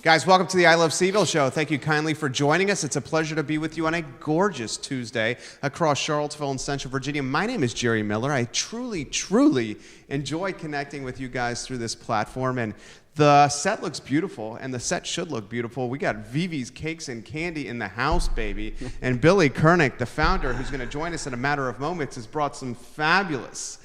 Guys, welcome to the I Love CVille Show. Thank you kindly for joining us. It's a pleasure to be with you on a gorgeous Tuesday across Charlottesville and Central Virginia. My name is Jerry Miller. I truly enjoy connecting with you guys through this platform. And the set looks beautiful, and the set should look beautiful. We got Vivi's Cakes and Candy in the house, baby. And Billy Koenig, the founder, who's going to join us in a matter of moments, has brought some fabulous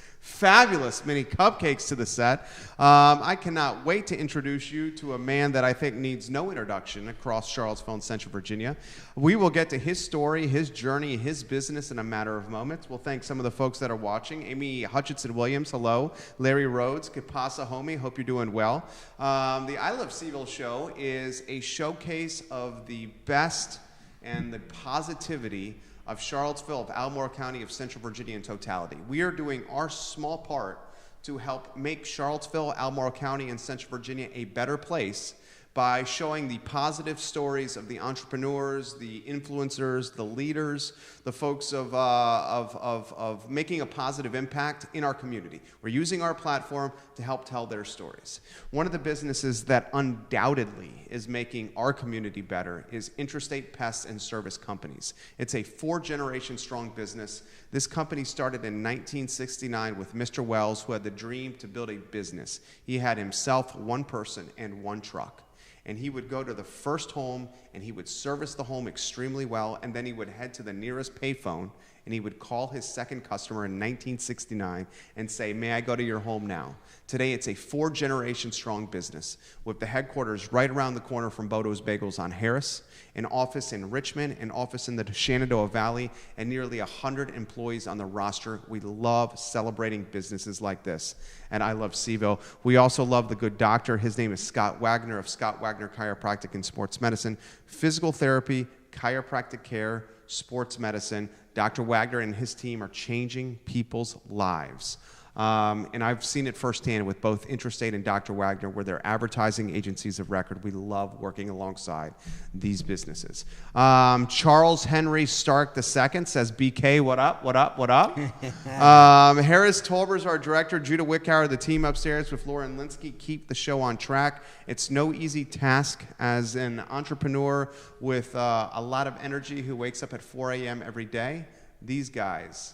mini cupcakes to the set. I cannot wait to introduce you to a man that I think needs no introduction across Charlottesville and Central Virginia. We will get to his story, his journey, his business in a matter of moments. We'll thank some of the folks that are watching. Amy Hutchinson-Williams, hello. Larry Rhodes, Kapasa homie, hope you're doing well. The I Love CVille Show is a showcase of the best and the positivity of Charlottesville, of Albemarle County, of Central Virginia in totality. We are doing our small part to help make Charlottesville, Albemarle County, and Central Virginia a better place by showing the positive stories of the entrepreneurs, the influencers, the leaders, the folks of making a positive impact in our community. We're using our platform to help tell their stories. One of the businesses that undoubtedly is making our community better is Intrastate Pest and Service Companies. It's a 4-generation strong business. This company started in 1969 with Mr. Wells, who had the dream to build a business. He had himself, one person, and one truck. And he would go to the first home, and he would service the home extremely well, and then he would head to the nearest payphone, and he would call his second customer in 1969 and say, "May I go to your home now?" Today, it's a 4-generation strong business with the headquarters right around the corner from Bodo's Bagels on Harris, an office in Richmond, an office in the Shenandoah Valley, and nearly 100 employees on the roster. We love celebrating businesses like this, and I love CVille. We also love the good doctor. His name is Scott Wagner of Scott Wagner Chiropractic and Sports Medicine, physical therapy, chiropractic care, sports medicine. Dr. Wagner and his team are changing people's lives. And I've seen it firsthand with both Intrastate and Dr. Wagner, where they're advertising agencies of record. We love working alongside these businesses. Charles Henry Stark II says, "BK, what up, what up, what up?" Harris Tolbers, our director, Judah Wickower, the team upstairs with Lauren Linsky, keep the show on track. It's no easy task as an entrepreneur with a lot of energy who wakes up at 4 a.m. every day. These guys,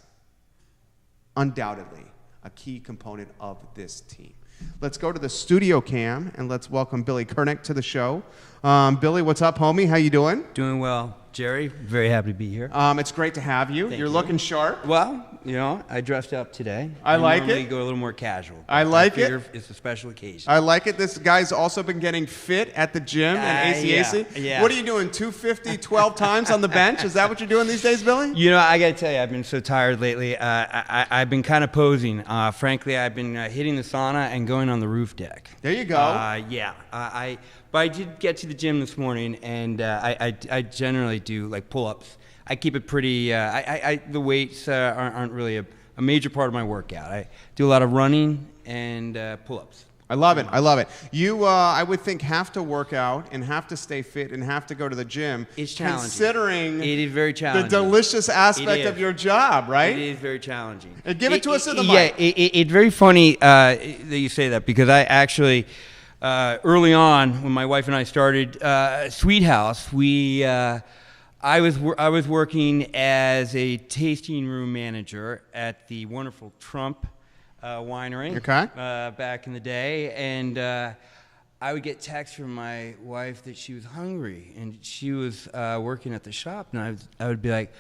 undoubtedly, a key component of this team. Let's go to the studio cam and let's welcome Billy Koenig to the show. Billy, what's up, homie? How you doing? Doing well, Jerry. Very happy to be here. It's great to have you. You're looking sharp. Well, you know, I dressed up today. I like normally it. Go a little more casual. I like it. It's a special occasion. I like it. This guy's also been getting fit at the gym and ACAC. Yeah. What are you doing, 250 12 times on the bench? Is that what you're doing these days, Billy? You know, I got to tell you, I've been so tired lately. I've been kind of posing. Frankly, I've been hitting the sauna and going on the roof deck. There you go. But I did get to the gym this morning, and I generally do like pull-ups. I keep it pretty. The weights aren't really a major part of my workout. I do a lot of running and pull-ups. I love it. I love it. You, I would think, have to work out and have to stay fit and have to go to the gym. It's challenging. Considering it is very challenging. The delicious aspect of your job, right? It is very challenging. And give it to us in the mic. Yeah, it's very funny that you say that, because I actually, early on, when my wife and I started Sweet House, I was working as a tasting room manager at the wonderful Trump winery back in the day, and I would get texts from my wife that she was hungry, and she was working at the shop, and I would be like,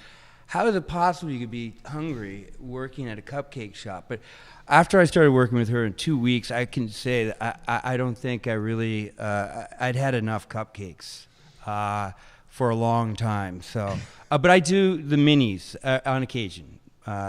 "How is it possible you could be hungry working at a cupcake shop?" But after I started working with her in 2 weeks, I can say that I don't think I really I'd had enough cupcakes for a long time. So, but I do the minis on occasion.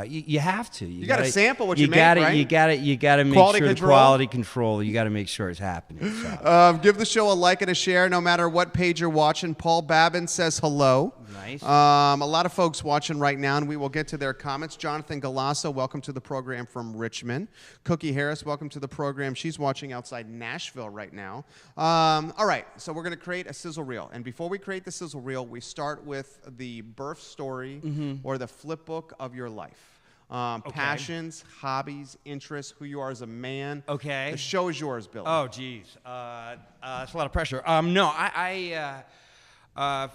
You have to. You got to sample what you make, right? You got to make Quality sure control? the quality control. You got to make sure it's happening. So. Give the show a like and a share, no matter what page you're watching. Paul Babin says hello. Nice. A lot of folks watching right now, and we will get to their comments. Jonathan Galasso, welcome to the program from Richmond. Cookie Harris, welcome to the program. She's watching outside Nashville right now. All right, so we're going to create a sizzle reel. And before we create the sizzle reel, we start with the birth story or the flip book of your life. Passions, hobbies, interests, who you are as a man. Okay. The show is yours, Billy. Oh, geez. That's a lot of pressure. No,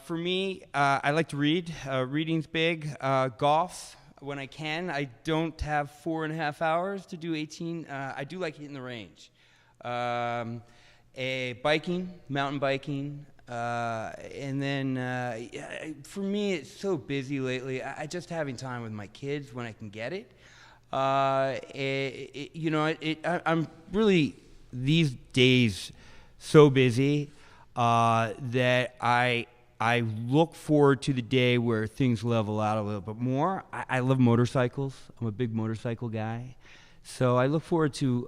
for me, I like to read. Reading's big. Golf, when I can. I don't have 4.5 hours to do 18. I do like hitting the range. Biking, mountain biking. And then for me, it's so busy lately. I just having time with my kids when I can get it. I'm really these days so busy that I look forward to the day where things level out a little bit more. I love motorcycles. I'm a big motorcycle guy. So I look forward to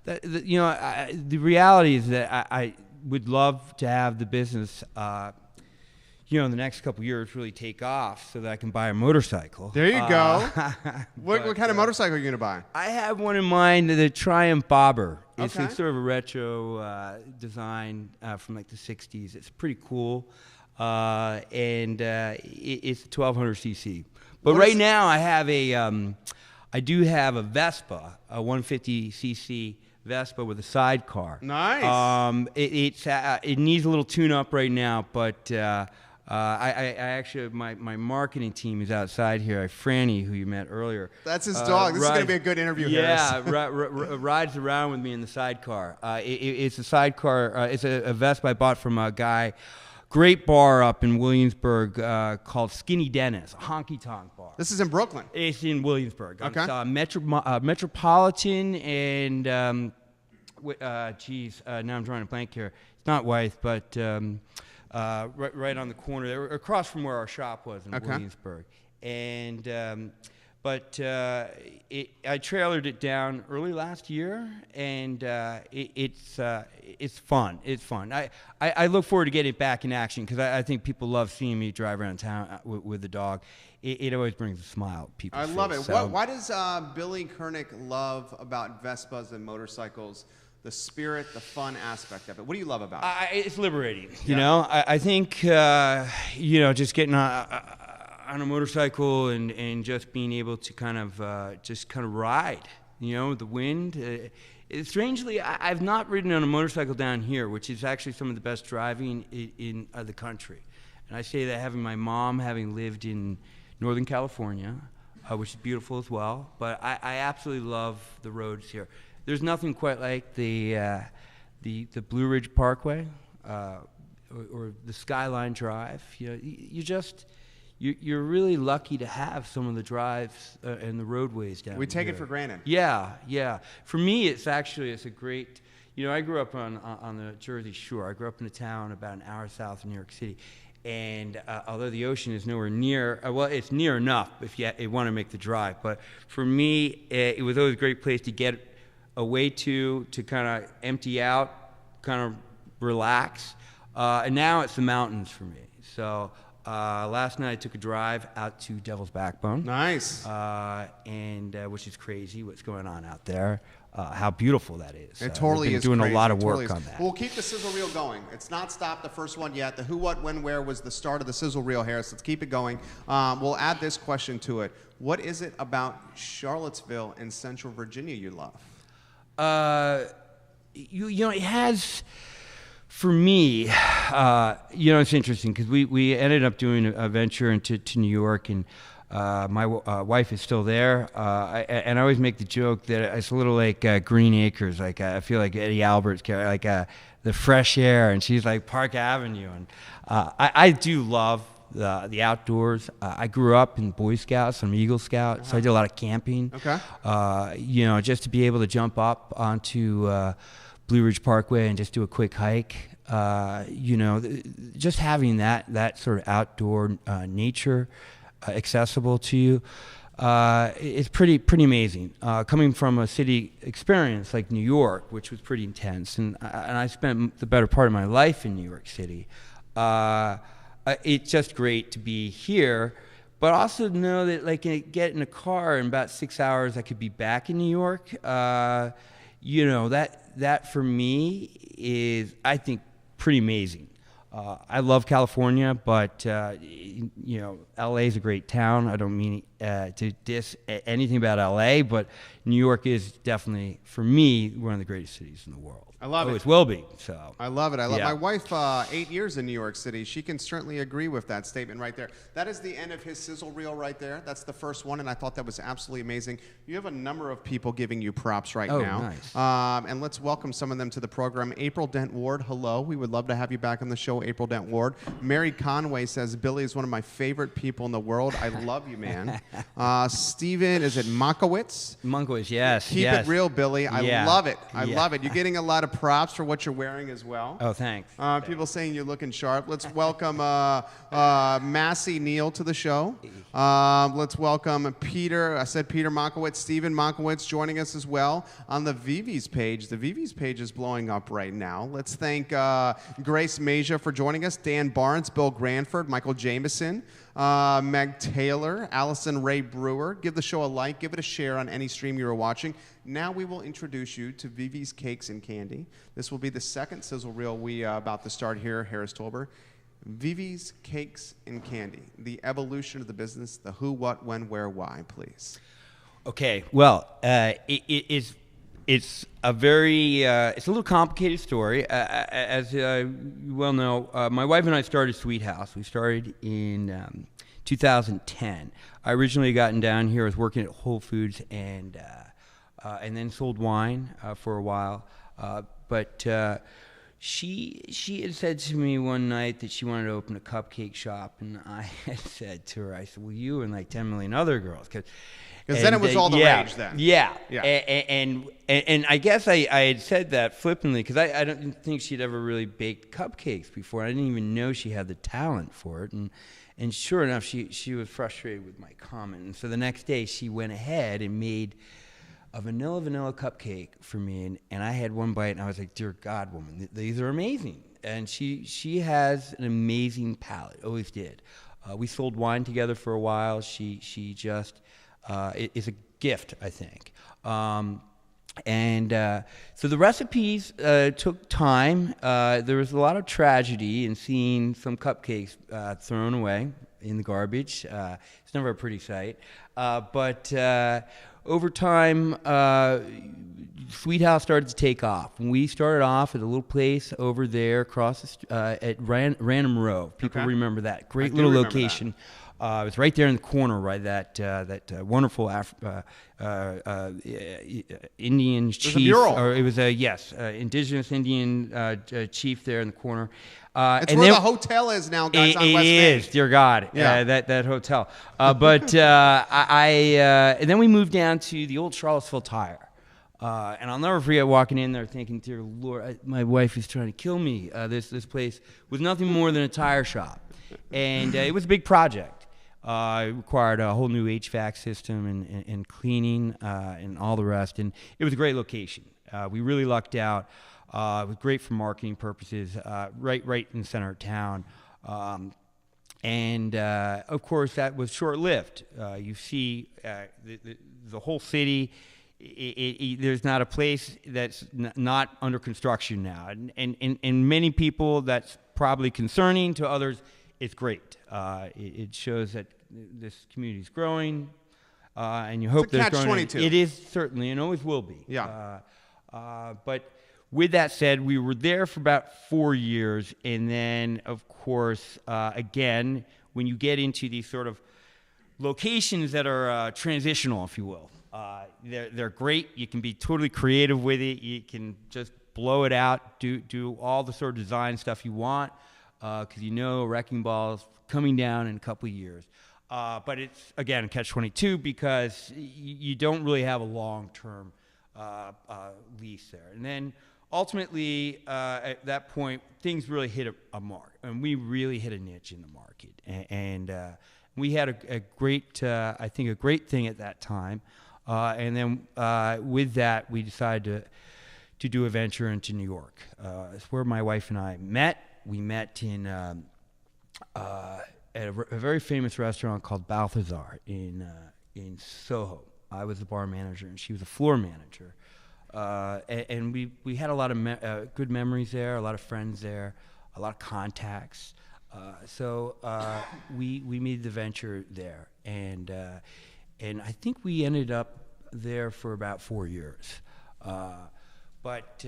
the reality is that I would love to have the business, in the next couple of years really take off so that I can buy a motorcycle. There you go. What kind of motorcycle are you going to buy? I have one in mind, the Triumph Bobber. It's sort of a retro design from like the 60s. It's pretty cool. And it's 1200 cc. But right now I do have a Vespa, a 150 cc Vespa with a sidecar. Nice. It needs a little tune-up right now, but I actually my marketing team is outside here. Franny, who you met earlier. That's his dog. This is going to be a good interview. Yeah, rides around with me in the sidecar. It's a sidecar. It's a Vespa I bought from a guy. Great bar up in Williamsburg called Skinny Dennis, a honky-tonk bar. This is in Brooklyn. It's in Williamsburg. Okay. It's Metropolitan and, now I'm drawing a blank here. It's not Wythe, but right on the corner there, across from where our shop was in Williamsburg. And I trailered it down early last year, and it's fun. It's fun. I look forward to getting it back in action because I think people love seeing me drive around town with the dog. It always brings a smile to people's face. I love it. So. Why does Billy Koenig love about Vespas and motorcycles? The spirit, the fun aspect of it. What do you love about it? It's liberating. You know, I think just getting on a motorcycle and just being able to kind of ride, the wind. Strangely, I've not ridden on a motorcycle down here, which is actually some of the best driving in the country. And I say that having my mom having lived in Northern California, which is beautiful as well. But I absolutely love the roads here. There's nothing quite like the Blue Ridge Parkway or the Skyline Drive. You're really lucky to have some of the drives and the roadways down here. We take it for granted. Yeah. For me, it's a great. I grew up on the Jersey Shore. I grew up in a town about an hour south of New York City. And although the ocean is nowhere near, it's near enough if you want to make the drive. But for me, it was always a great place to get away to kind of empty out, kind of relax. And now it's the mountains for me. So last night I took a drive out to Devil's Backbone. Nice. Which is crazy what's going on out there. How beautiful that is. It totally is. Doing crazy. A lot of work totally on that. We'll keep the sizzle reel going. It's not stopped the first one yet. The who, what, when, where was the start of the sizzle reel here. So let's keep it going. We'll add this question to it. What is it about Charlottesville and Central Virginia you love? It has, for me, it's interesting because we ended up doing a venture into New York, and my wife is still there, and I always make the joke that it's a little like Green Acres. Like I feel like Eddie Albert's character, like the fresh air, and she's like Park Avenue, and I do love the outdoors. I grew up in Boy Scouts. I'm Eagle Scout, so I did a lot of camping. Okay. Just to be able to jump up onto Blue Ridge Parkway and just do a quick hike. Just having that sort of outdoor nature accessible to you, it's pretty amazing. Coming from a city experience like New York, which was pretty intense, and I spent the better part of my life in New York City. It's just great to be here, but also know that get in a car in about 6 hours I could be back in New York. That for me is, I think, pretty amazing. I love California, but you know, LA is a great town. I don't mean to diss anything about LA, but New York is definitely, for me, one of the greatest cities in the world. I love it. Always will be. So I love it. I love yeah. my wife. 8 years in New York City. She can certainly agree with that statement right there. That is the end of his sizzle reel right there. That's the first one, and I thought that was absolutely amazing. You have a number of people giving you props right now. Nice. And let's welcome some of them to the program. April Dent Ward, hello. We would love to have you back on the show, April Dent Ward. Mary Conway says, Billy is one of my favorite people in the world. I love you, man. Steven, is it Monkowitz? Monkowitz, yes. Keep it real, Billy. I love it. I Yeah. love it. You're getting a lot of props for what you're wearing as well. Oh, thanks. People saying you're looking sharp. Let's welcome Massey Neal to the show. Let's welcome Peter. I said Peter Monkowitz. Steven Monkowitz joining us as well on the Vivi's page. The Vivi's page is blowing up right now. Let's thank Grace Masia for joining us. Dan Barnes, Bill Granford, Michael Jameson, Meg Taylor, Allison Ray Brewer. Give the show a like. Give it a share on any stream you are watching. Now we will introduce you to Vivi's Cakes and Candy. This will be the second sizzle reel we about to start here, Harris Tolber. Vivi's Cakes and Candy, the evolution of the business, the who, what, when, where, why, please. Okay, well, it's a very it's a little complicated story. As you well know, my wife and I started Sweet House. We started in 2010. I originally gotten down here. I was working at Whole Foods and then sold wine for a while. But she had said to me one night that she wanted to open a cupcake shop, and I had said to her, I said, well, you and like 10 million other girls, because then it was all the rage then. Yeah. And I guess I had said that flippantly because I don't think she'd ever really baked cupcakes before. I didn't even know she had the talent for it. And sure enough, she was frustrated with my comment. And so the next day she went ahead and made a vanilla cupcake for me. And I had one bite and I was like, dear God, woman, these are amazing. And she has an amazing palate, always did. We sold wine together for a while. She just... it is a gift, I think. So the recipes took time. There was a lot of tragedy in seeing some cupcakes thrown away in the garbage. It's never a pretty sight. But over time, Sweet House started to take off. When we started off at a little place over there across at Random Row. People remember that. Great little location. It was right there in the corner, right? That wonderful Indian chief. Or it was a indigenous Indian chief there in the corner. It's and where the hotel is now, guys. On West Main. It is, dear God, that hotel. And then we moved down to the old Charlottesville Tire. And I'll never forget walking in there thinking, dear Lord, my wife is trying to kill me. This place was nothing more than a tire shop. And it was a big project. It required a whole new HVAC system and cleaning and all the rest. And it was a great location. We really lucked out. It was great for marketing purposes, right in the center of town. Of course, that was short-lived. You see the whole city. There's not a place that's not under construction now. And many people, that's probably concerning. To others, it's great. It shows that this community is growing, and you hope there's growing. Catch-22. It is certainly, and always will be. Yeah. But with that said, we were there for about 4 years, and then, of course, again, when you get into these sort of locations that are transitional, if you will, they're great. You can be totally creative with it. You can just blow it out, do all the sort of design stuff you want. Because you know Wrecking Ball's coming down in a couple of years. But it's, again, catch-22 because you don't really have a long-term lease there. And then ultimately, at that point, things really hit a mark. And we really hit a niche in the market. And we had a great, I think, a great thing at that time. And then with that, we decided to do a venture into New York. It's where my wife and I met. We met in at a very famous restaurant called Balthazar in Soho. I was the bar manager, and she was a floor manager. And we had a lot of good memories there, a lot of friends there. a lot of contacts. So we made the venture there, and I think we ended up there for about 4 years. But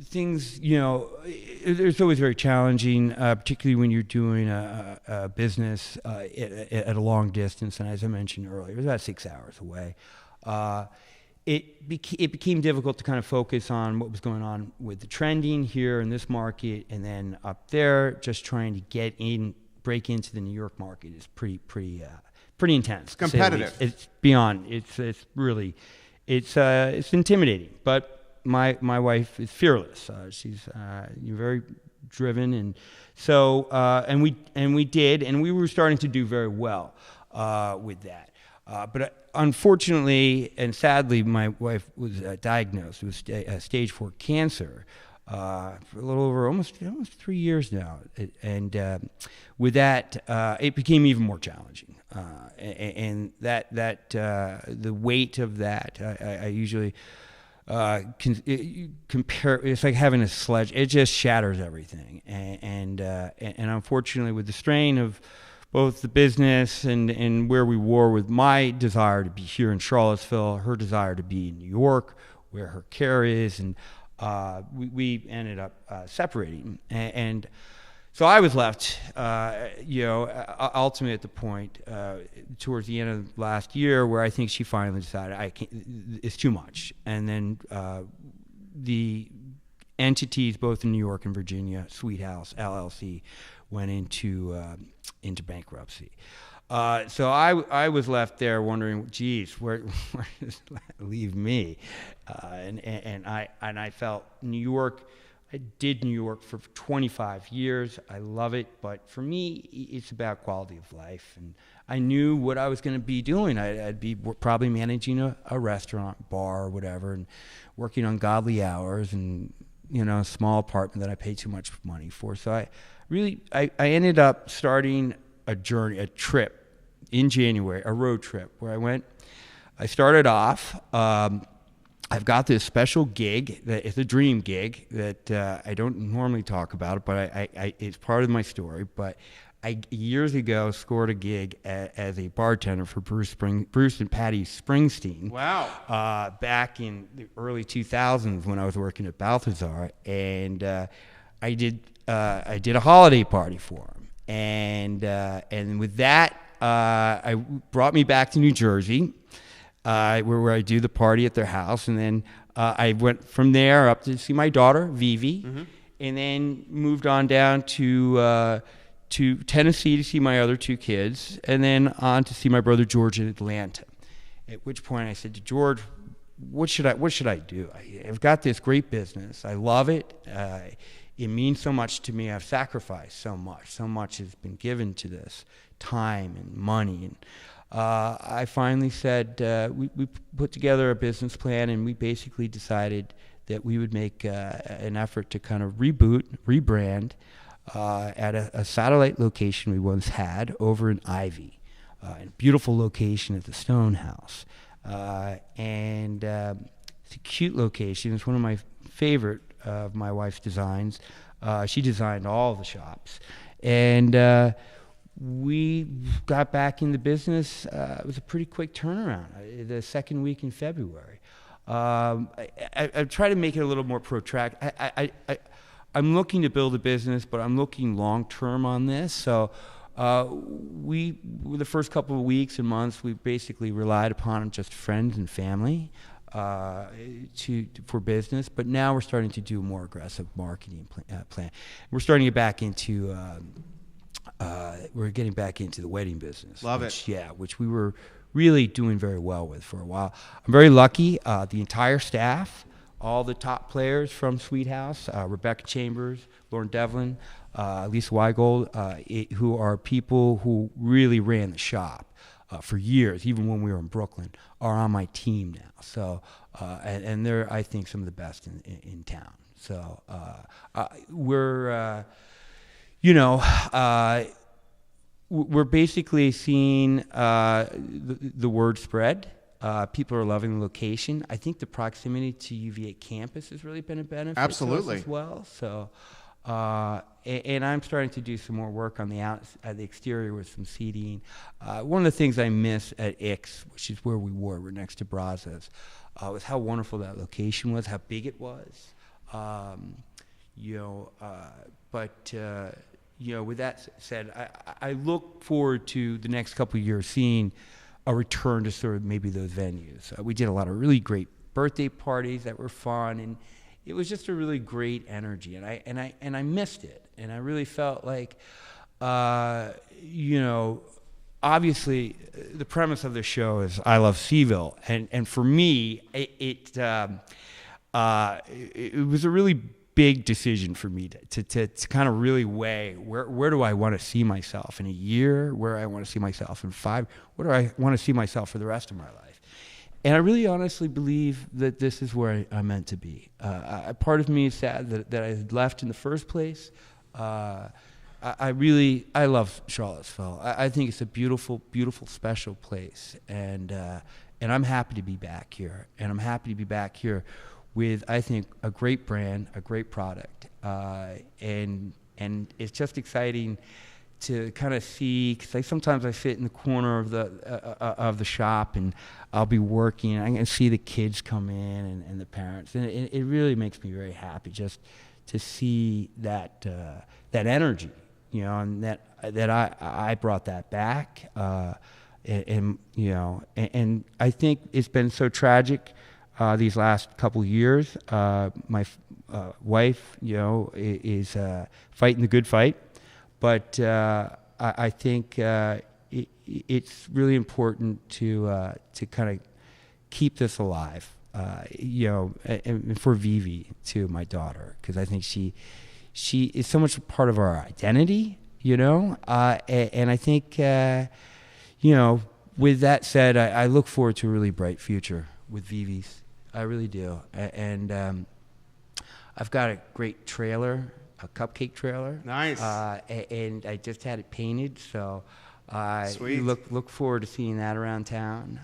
things, it's always very challenging, particularly when you're doing a business at a long distance. And as I mentioned earlier, it was about 6 hours away. It became difficult to kind of focus on what was going on with the trending here in this market, and then up there, just trying to break into the New York market is pretty intense. It's competitive. It's beyond. It's really, it's intimidating. But my wife is fearless. She's very driven, and so and we did, and we were starting to do very well with that. But unfortunately and sadly, my wife was diagnosed with stage 4 cancer for a little over almost 3 years now, and with that, it became even more challenging. And that the weight of that, I usually compare. It's like having a sledge. It just shatters everything, and unfortunately, with the strain of both the business and where we were with my desire to be here in Charlottesville, her desire to be in New York, where her care is, and we ended up separating. And so I was left, ultimately at the point towards the end of last year where I think she finally decided it's too much. And then the entities, both in New York and Virginia, Sweet House LLC, went into bankruptcy. So I was left there wondering, geez, where does that leave me? And I felt New York. I did New York for 25 years. I love it, but for me, it's about quality of life. And I knew what I was going to be doing. I'd be probably managing a restaurant, bar, or whatever, and working on godly hours, and a small apartment that I paid too much money for. So I ended up starting a trip in January, a road trip where I started off. I've got this special gig it's a dream gig that I don't normally talk about, but it's part of my story. But I years ago scored a gig as a bartender for Bruce and Patty Springsteen. Wow! Back in the early 2000s when I was working at Balthazar, and I did a holiday party for him, and with that, I brought me back to New Jersey. Where I do the party at their house, and then I went from there up to see my daughter Vivi, and then moved on down to Tennessee to see my other 2 kids, and then on to see my brother George in Atlanta. At which point I said to George, "What should I do? I've got this great business. I love it. It means so much to me. I've sacrificed so much. So much has been given to this, time and money." And I finally said, we put together a business plan, and we basically decided that we would make an effort to kind of rebrand at a satellite location we once had over in Ivy, a beautiful location at the Stone House. And it's a cute location. It's one of my favorite of my wife's designs. She designed all the shops. And we got back in the business. It was a pretty quick turnaround, the second week in February. I try to make it a little more protracted. I'm looking to build a business, but I'm looking long-term on this. So the first couple of weeks and months, we basically relied upon just friends and family for business. But now we're starting to do a more aggressive marketing plan. We're starting to get back into we're getting back into the wedding business. Love it. Yeah, which we were really doing very well with for a while. I'm very lucky. The entire staff, all the top players from Sweet House, Rebecca Chambers, Lauren Devlin, Lisa Weigold, who are people who really ran the shop for years, even when we were in Brooklyn, are on my team now. So, and they're, I think, some of the best in town. So we're basically seeing the word spread. People are loving the location. I think the proximity to UVA campus has really been a benefit Absolutely. to us as well. So, and I'm starting to do some more work on the exterior with some seating. One of the things I miss at Ix, which is where we were, we're next to Brazos, was how wonderful that location was, how big it was. With that said, I look forward to the next couple of years seeing a return to sort of maybe those venues. We did a lot of really great birthday parties that were fun, and it was just a really great energy, and I missed it, and I really felt like, obviously the premise of the show is I Love CVille, and for me, it was a really big decision for me to kind of really weigh where do I want to see myself in a year, where I want to see myself in 5, where do I want to see myself for the rest of my life. And I really honestly believe that this is where I'm meant to be. Part of me is sad that I had left in the first place. I love Charlottesville. I think it's a beautiful, beautiful, special place. And I'm happy to be back here. And I'm happy to be back here with, I think, a great brand, a great product. And it's just exciting to kind of see, because sometimes I sit in the corner of the shop and I'll be working, and I can see the kids come in and the parents, and it really makes me very happy just to see that energy, and that I brought that back, and I think it's been so tragic these last couple of years. My wife, is fighting the good fight. But I think it's really important to kind of keep this alive, and for Vivi too, my daughter, because I think she is so much a part of our identity, and I think, with that said, I look forward to a really bright future with Vivi's. I really do, and I've got a great trailer. A cupcake trailer. Nice. And I just had it painted, so I Sweet. look forward to seeing that around town.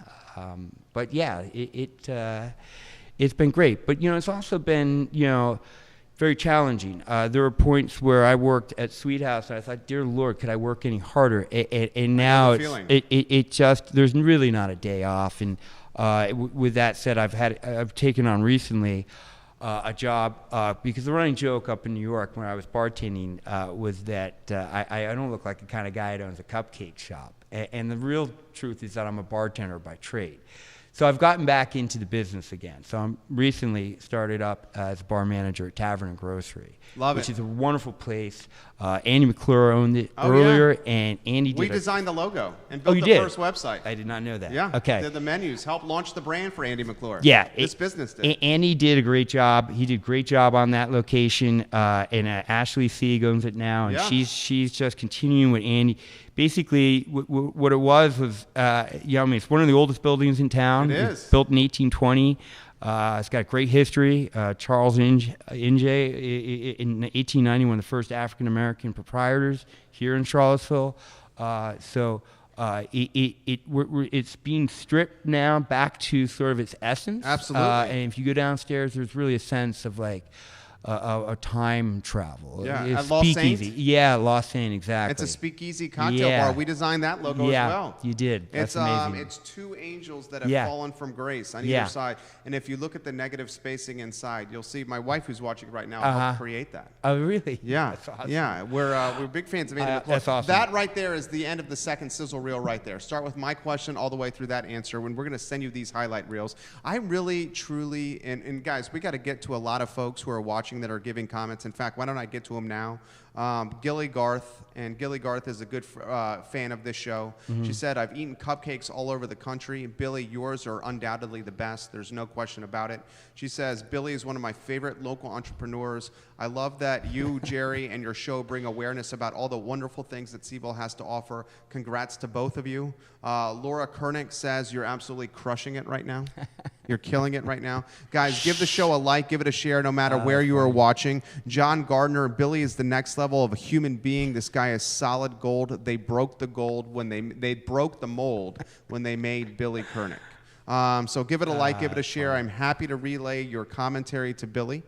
But yeah, it's been great. But it's also been very challenging. There were points where I worked at Sweet House and I thought, dear Lord, could I work any harder? And now it just, there's really not a day off. And with that said, I've taken on recently a job, because the running joke up in New York when I was bartending was that I don't look like the kind of guy that owns a cupcake shop. And the real truth is that I'm a bartender by trade. So I've gotten back into the business again. So I'm recently started up as a bar manager at Tavern and Grocery. Love which it. is a wonderful place. Andy McClure owned it earlier, and Andy did. We designed the logo and built the did? first website. I did not know that. Yeah. Okay. Did the menus, helped launch the brand for Andy McClure. Yeah. This business did. Andy did a great job. He did a great job on that location. And Ashley Sieg owns it now, and she's just continuing with Andy. Basically, what it was, it's one of the oldest buildings in town. It is. It was built in 1820. It's got great history. Charles Inge in 1890, one of the first African-American proprietors here in Charlottesville. It's being stripped now back to sort of its essence. Absolutely. And if you go downstairs, there's really a sense of like a time travel. Yeah, It's at Lost speakeasy. Saint? Yeah, Lost Saint, exactly. It's a speakeasy cocktail bar. We designed that logo as well. You did. That's amazing. It's two angels that have fallen from grace on either side. And if you look at the negative spacing inside, you'll see my wife, who's watching right now, helped create that. Oh, really? Yeah. That's awesome. Yeah. We're big fans of Andy McClure. That's awesome. That right there is the end of the second sizzle reel right there. Start with my question all the way through that answer when we're going to send you these highlight reels. I really, truly, and guys, we got to get to a lot of folks who are watching that are giving comments. In fact, why don't I get to them now? Gilly Garth, and Gilly Garth is a good fan of this show. Mm-hmm. She said, I've eaten cupcakes all over the country. Billy, yours are undoubtedly the best. There's no question about it. She says, Billy is one of my favorite local entrepreneurs. I love that you, Jerry, and your show bring awareness about all the wonderful things that CVille has to offer. Congrats to both of you. Laura Koenig says, you're absolutely crushing it right now. You're killing it right now. Guys, give the show a like, give it a share no matter where you are watching. John Gardner, Billy is the next level of a human being. This guy is solid gold. They broke the gold when they broke the mold when they made Billy Koenig. So give it a like, give it a share. I'm happy to relay your commentary to Billy.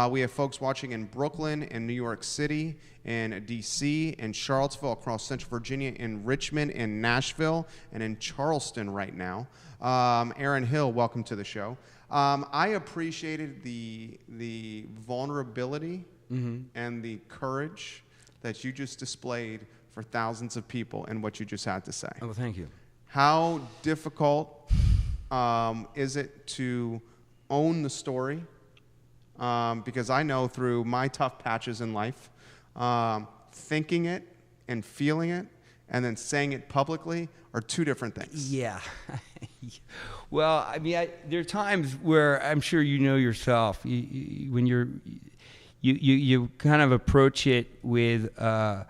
We have folks watching in Brooklyn, in New York City, in D.C., in Charlottesville, across Central Virginia, in Richmond, in Nashville, and in Charleston right now. Aaron Hill, welcome to the show. I appreciated the vulnerability and the courage that you just displayed for thousands of people and what you just had to say. Oh, well, thank you. How difficult is it to own the story? Because I know through my tough patches in life, thinking it and feeling it and then saying it publicly are two different things. Yeah. Well, I mean, there are times where I'm sure you know yourself, when you kind of approach it with a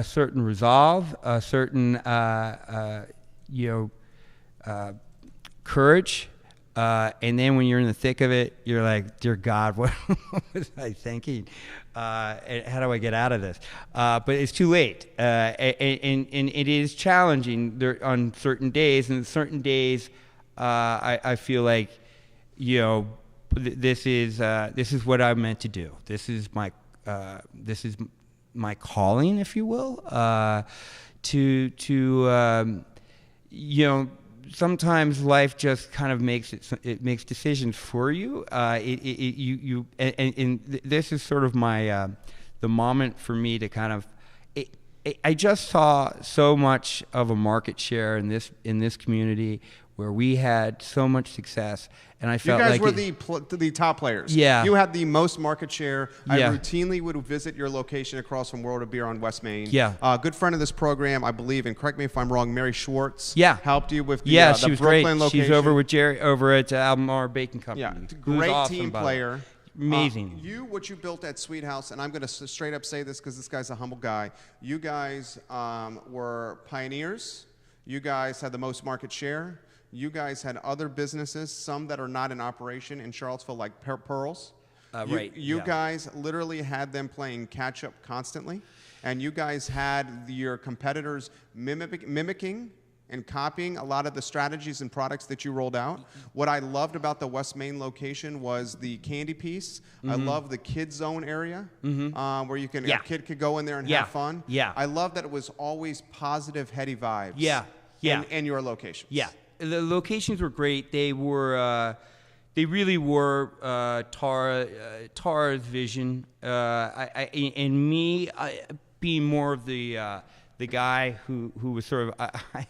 certain resolve, a certain courage, and then when you're in the thick of it, you're like, dear God, what was I thinking? And how do I get out of this? But it's too late, and it is challenging there on certain days. And certain days, I feel like, this is what I'm meant to do. This is my calling, if you will. Sometimes life just kind of makes decisions for you. And this is sort of my the moment for me to kind of. I just saw so much of a market share in this community where we had so much success, and I felt like you guys were the top players. Yeah, you had the most market share. I yeah. routinely would visit your location across from World of Beer on West Main. Yeah, good friend of this program, I believe, and correct me if I'm wrong. Mary Schwartz. Yeah, helped you with the, she was Brooklyn great. location. She's over with Jerry over at Albemarle Baking Company. Yeah, great awesome, team player. Amazing. What you built at Sweet House, and I'm going to straight up say this because this guy's a humble guy. You guys were pioneers. You guys had the most market share. You guys had other businesses, some that are not in operation in Charlottesville, like Pearls. You guys literally had them playing catch up constantly, and you guys had your competitors mimicking and copying a lot of the strategies and products that you rolled out. What I loved about the West Main location was the candy piece. I love the kid zone area where you can a kid could go in there and have fun. Yeah. I love that it was always positive, heady vibes. Yeah. In your locations. Yeah. The locations were great. They were, they really were Tara's vision. And me being more of the guy who was sort of. I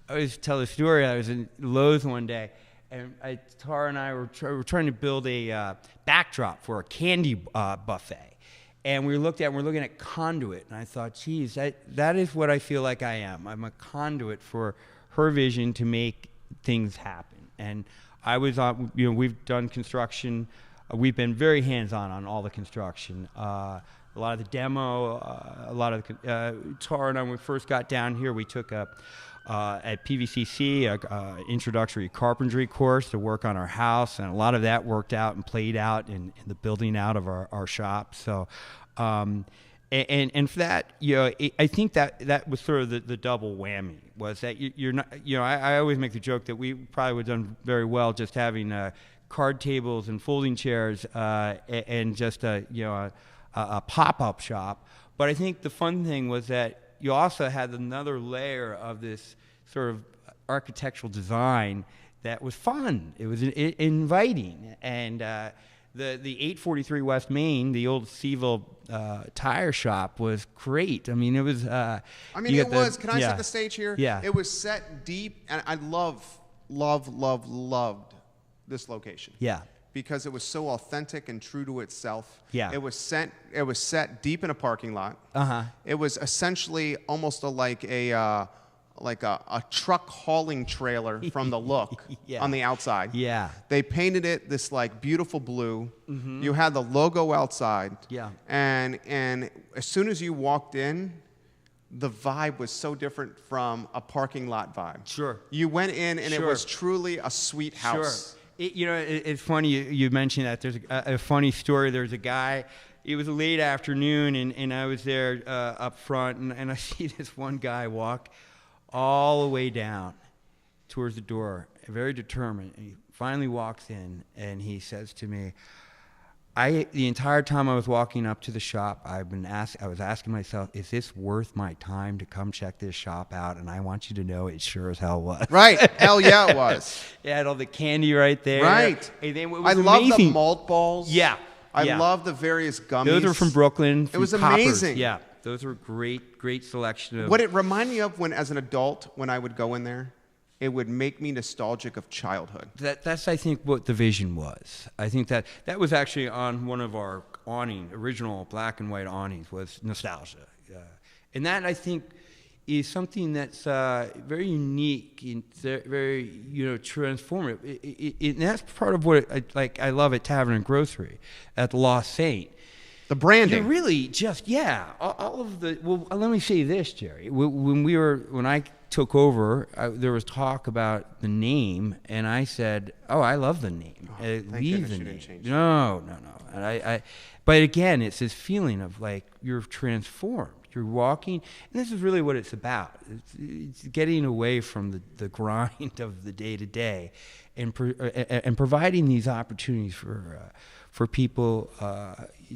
always tell the story. I was in Lowe's one day, and Tara and I were trying to build a backdrop for a candy buffet. And we're looking at conduit, and I thought, geez, that is what I feel like I am. I'm a conduit for her vision to make things happen. And I was on, we've done construction. We've been very hands-on all the construction. A lot of the demo, a lot of Tara and I, when we first got down here, we took at PVCC a introductory carpentry course to work on our house, and a lot of that worked out and played out in the building out of our shop. So, and for that, I think that was sort of the double whammy, was that you're not, I always make the joke that we probably would have done very well just having card tables and folding chairs and just a pop-up shop. But I think the fun thing was that you also had another layer of this sort of architectural design that was fun. It was inviting. And the 843 West Main, the old CVille tire shop, was great. I mean, it was. Can I set the stage here? Yeah. It was set deep, and I loved this location. Yeah. Because it was so authentic and true to itself. Yeah. It was set deep in a parking lot. It was essentially almost like a truck hauling trailer from the look on the outside. Yeah. They painted it this like beautiful blue. You had the logo outside. Yeah. And as soon as you walked in, the vibe was so different from a parking lot vibe. Sure. You went in and it was truly a sweet house. Sure. It's funny you mentioned that. There's a funny story. There's a guy. It was a late afternoon, and I was there up front, and I see this one guy walk all the way down towards the door, very determined. And he finally walks in, and he says to me, the entire time I was walking up to the shop, I was asking myself, is this worth my time to come check this shop out? And I want you to know it sure as hell was. Right. Hell yeah, it was. It had all the candy right there. Right. And then it was I amazing. love the malt balls. Yeah. I love the various gummies. Those are from Brooklyn. It was Coppers. amazing. Yeah. Those were great selection of. What it reminded me of when, as an adult, when I would go in there, it would make me nostalgic of childhood. That's I think what the vision was. I think that was actually on one of our original black and white awnings was nostalgia, and that I think is something that's very unique and very transformative. And that's part of what I love at Tavern and Grocery at the Lost Saint. The branding. You really just all of the. Well, let me say this, Jerry. When I took over, there was talk about the name, and I said, "Oh, I love the name. Leave the name." No. And but again, it's this feeling of like you're transformed. You're walking, and this is really what it's about. It's getting away from the grind of the day to day, and providing these opportunities for people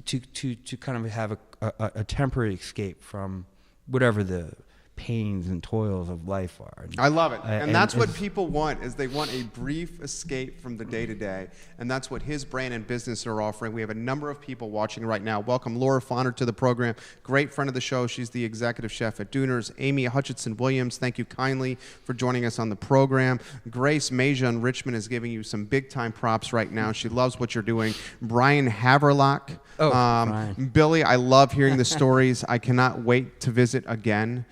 to kind of have a temporary escape from whatever the pains and toils of life are. I love it. And that's what people want, is they want a brief escape from the day-to-day. And that's what his brand and business are offering. We have a number of people watching right now. Welcome Laura Fonner to the program. Great friend of the show. She's the executive chef at Dooner's. Amy Hutchinson-Williams, thank you kindly for joining us on the program. Grace Maja in Richmond is giving you some big-time props right now. She loves what you're doing. Brian Haverlock. Brian. Billy, I love hearing the stories. I cannot wait to visit again.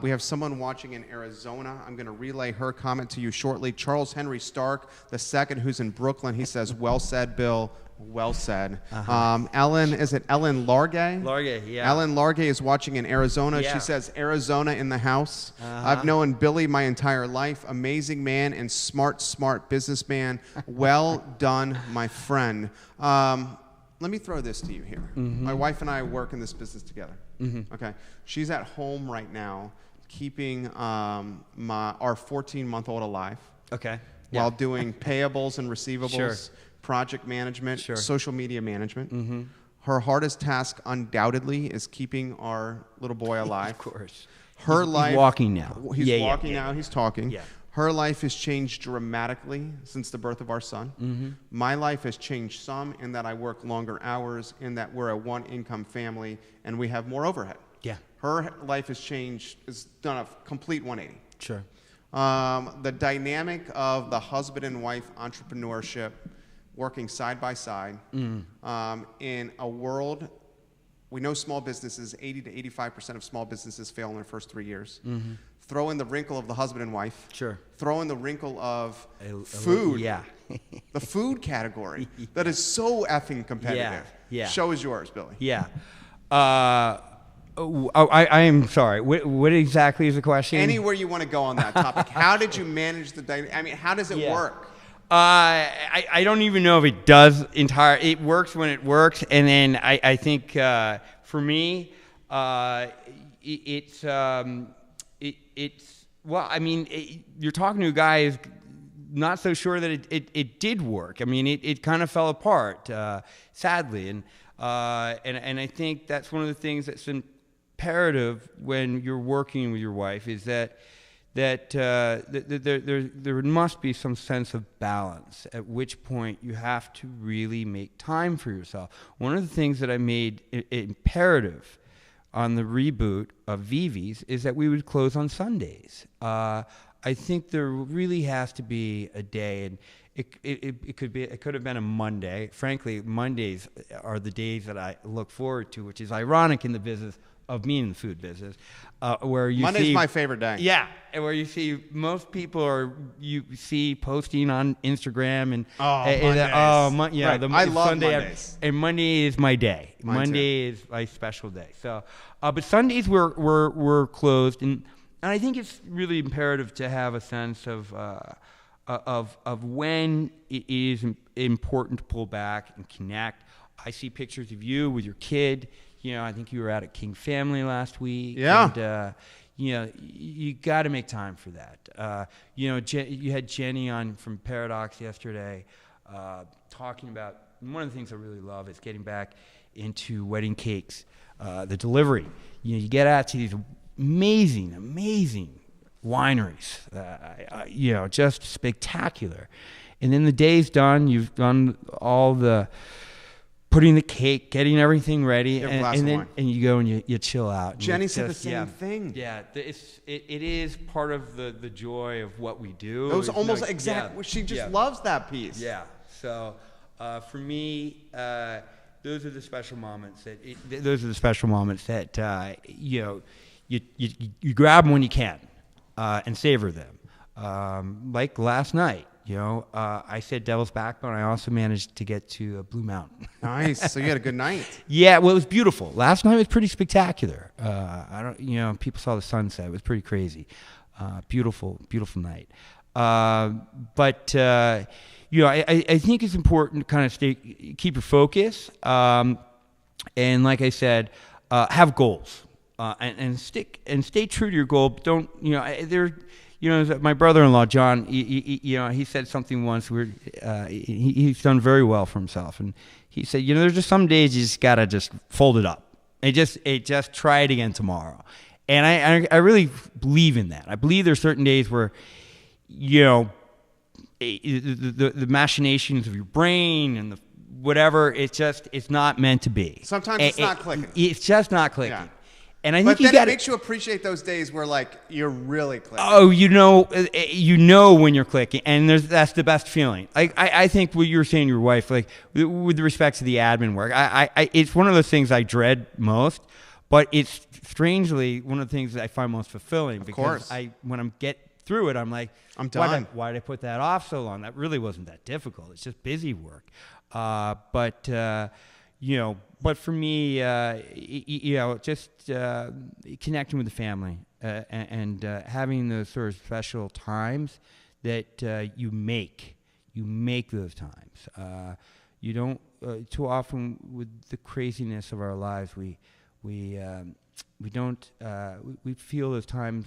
We have someone watching in Arizona. I'm going to relay her comment to you shortly. Charles Henry Stark, the second, who's in Brooklyn. He says, well said, Bill. Well said. Ellen Largay? Largay, yeah. Ellen Largay is watching in Arizona. Yeah. She says, Arizona in the house. I've known Billy my entire life. Amazing man and smart businessman. Well done, my friend. Let me throw this to you here. My wife and I work in this business together. Okay, she's at home right now, keeping our 14-month-old alive. Okay. While doing payables and receivables, project management, social media management. Her hardest task, undoubtedly, is keeping our little boy alive. Of course. He's walking now. He's walking now. He's talking. Yeah. Her life has changed dramatically since the birth of our son. My life has changed some in that I work longer hours, in that we're a one-income family, and we have more overhead. Yeah. Her life has changed, has done a complete 180. Sure. The dynamic of the husband and wife entrepreneurship, working side by side, in a world, we know small businesses, 80 to 85% of small businesses fail in their first 3 years. Throw in the wrinkle of the husband and wife. Sure. Throw in the wrinkle of food. Yeah. The food category that is so effing competitive. Yeah. Show is yours, Billy. Yeah. I am sorry. What exactly is the question? Anywhere you want to go on that topic. How did you manage the dynamic? I mean, how does it work? I don't even know if it does it works when it works, and then I think for me, it's well, I mean, you're talking to a guy who's not so sure that it did work. I mean, it kind of fell apart, sadly, and I think that's one of the things that's imperative when you're working with your wife is that there must be some sense of balance, at which point you have to really make time for yourself. One of the things that I made imperative on the reboot of Vivi's is that we would close on Sundays. I think there really has to be a day, and it could have been a Monday. Frankly, Mondays are the days that I look forward to, which is ironic in the business of being in the food business, where you Monday's my favorite day. Yeah, and where you see most people you see posting on Instagram and Mondays. I love Sunday, Mondays. and Monday is my day. Monday is my special day. So, but Sundays were closed, and I think it's really imperative to have a sense of when it is important to pull back and connect. I see pictures of you with your kid. You know, I think you were out at King Family last week. Yeah. And, you got to make time for that. You had Jenny on from Paradox yesterday talking about, one of the things I really love is getting back into wedding cakes, the delivery. You get out to these amazing wineries, just spectacular. And then the day's done. You've done all the putting the cake, getting everything ready, and you go and you chill out. Jenny said the same thing. Yeah, it is part of the joy of what we do. It was almost exactly. She just loves that piece. Yeah. So for me, those are the special moments that you grab them when you can and savor them. Like last night. I said Devil's Backbone. I also managed to get to Blue Mountain. Nice. So you had a good night. Yeah, well, it was beautiful. Last night was pretty spectacular. People saw the sunset. It was pretty crazy. Beautiful night. But I think it's important to kind of keep your focus. And like I said, have goals and stay true to your goal. But don't my brother-in-law John. He said something once where he's done very well for himself, and he said, there's just some days you just gotta just fold it up and just try it again tomorrow. And I really believe in that. I believe there's certain days where the machinations of your brain and the whatever, it's not meant to be. Sometimes it's not clicking. It's just not clicking. Yeah. And I think it makes you appreciate those days where you're really clicking. Oh, when you're clicking, and that's the best feeling. I think what you were saying to your wife, with respect to the admin work, it's one of those things I dread most, but it's strangely one of the things that I find most fulfilling. Because when I get through it, I'm like, I'm done. Why did I put that off so long? That really wasn't that difficult. It's just busy work. But for me, just connecting with the family and having those sort of special times that you make those times. You don't too often with the craziness of our lives. We feel those times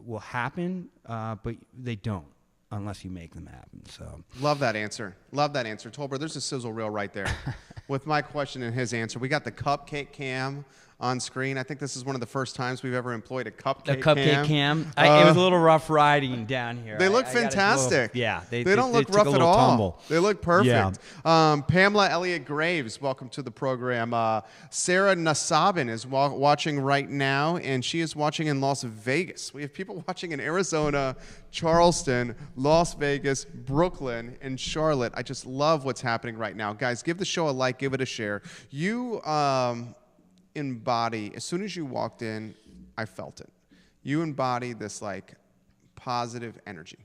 will happen, but they don't. Unless you make them happen. So love that answer. Tolbert, there's a sizzle reel right there with my question and his answer. We got the cupcake cam on screen. I think this is one of the first times we've ever employed a cupcake cam. It was a little rough riding down here. They look fantastic. They don't look rough at all. Tumble. They look perfect. Yeah. Pamela Elliott Graves, welcome to the program. Sarah Nasabin is watching right now, and she is watching in Las Vegas. We have people watching in Arizona, Charleston, Las Vegas, Brooklyn, and Charlotte. I just love what's happening right now. Guys, give the show a like, give it a share. You embody, as soon as you walked in, I felt it. You embody this positive energy.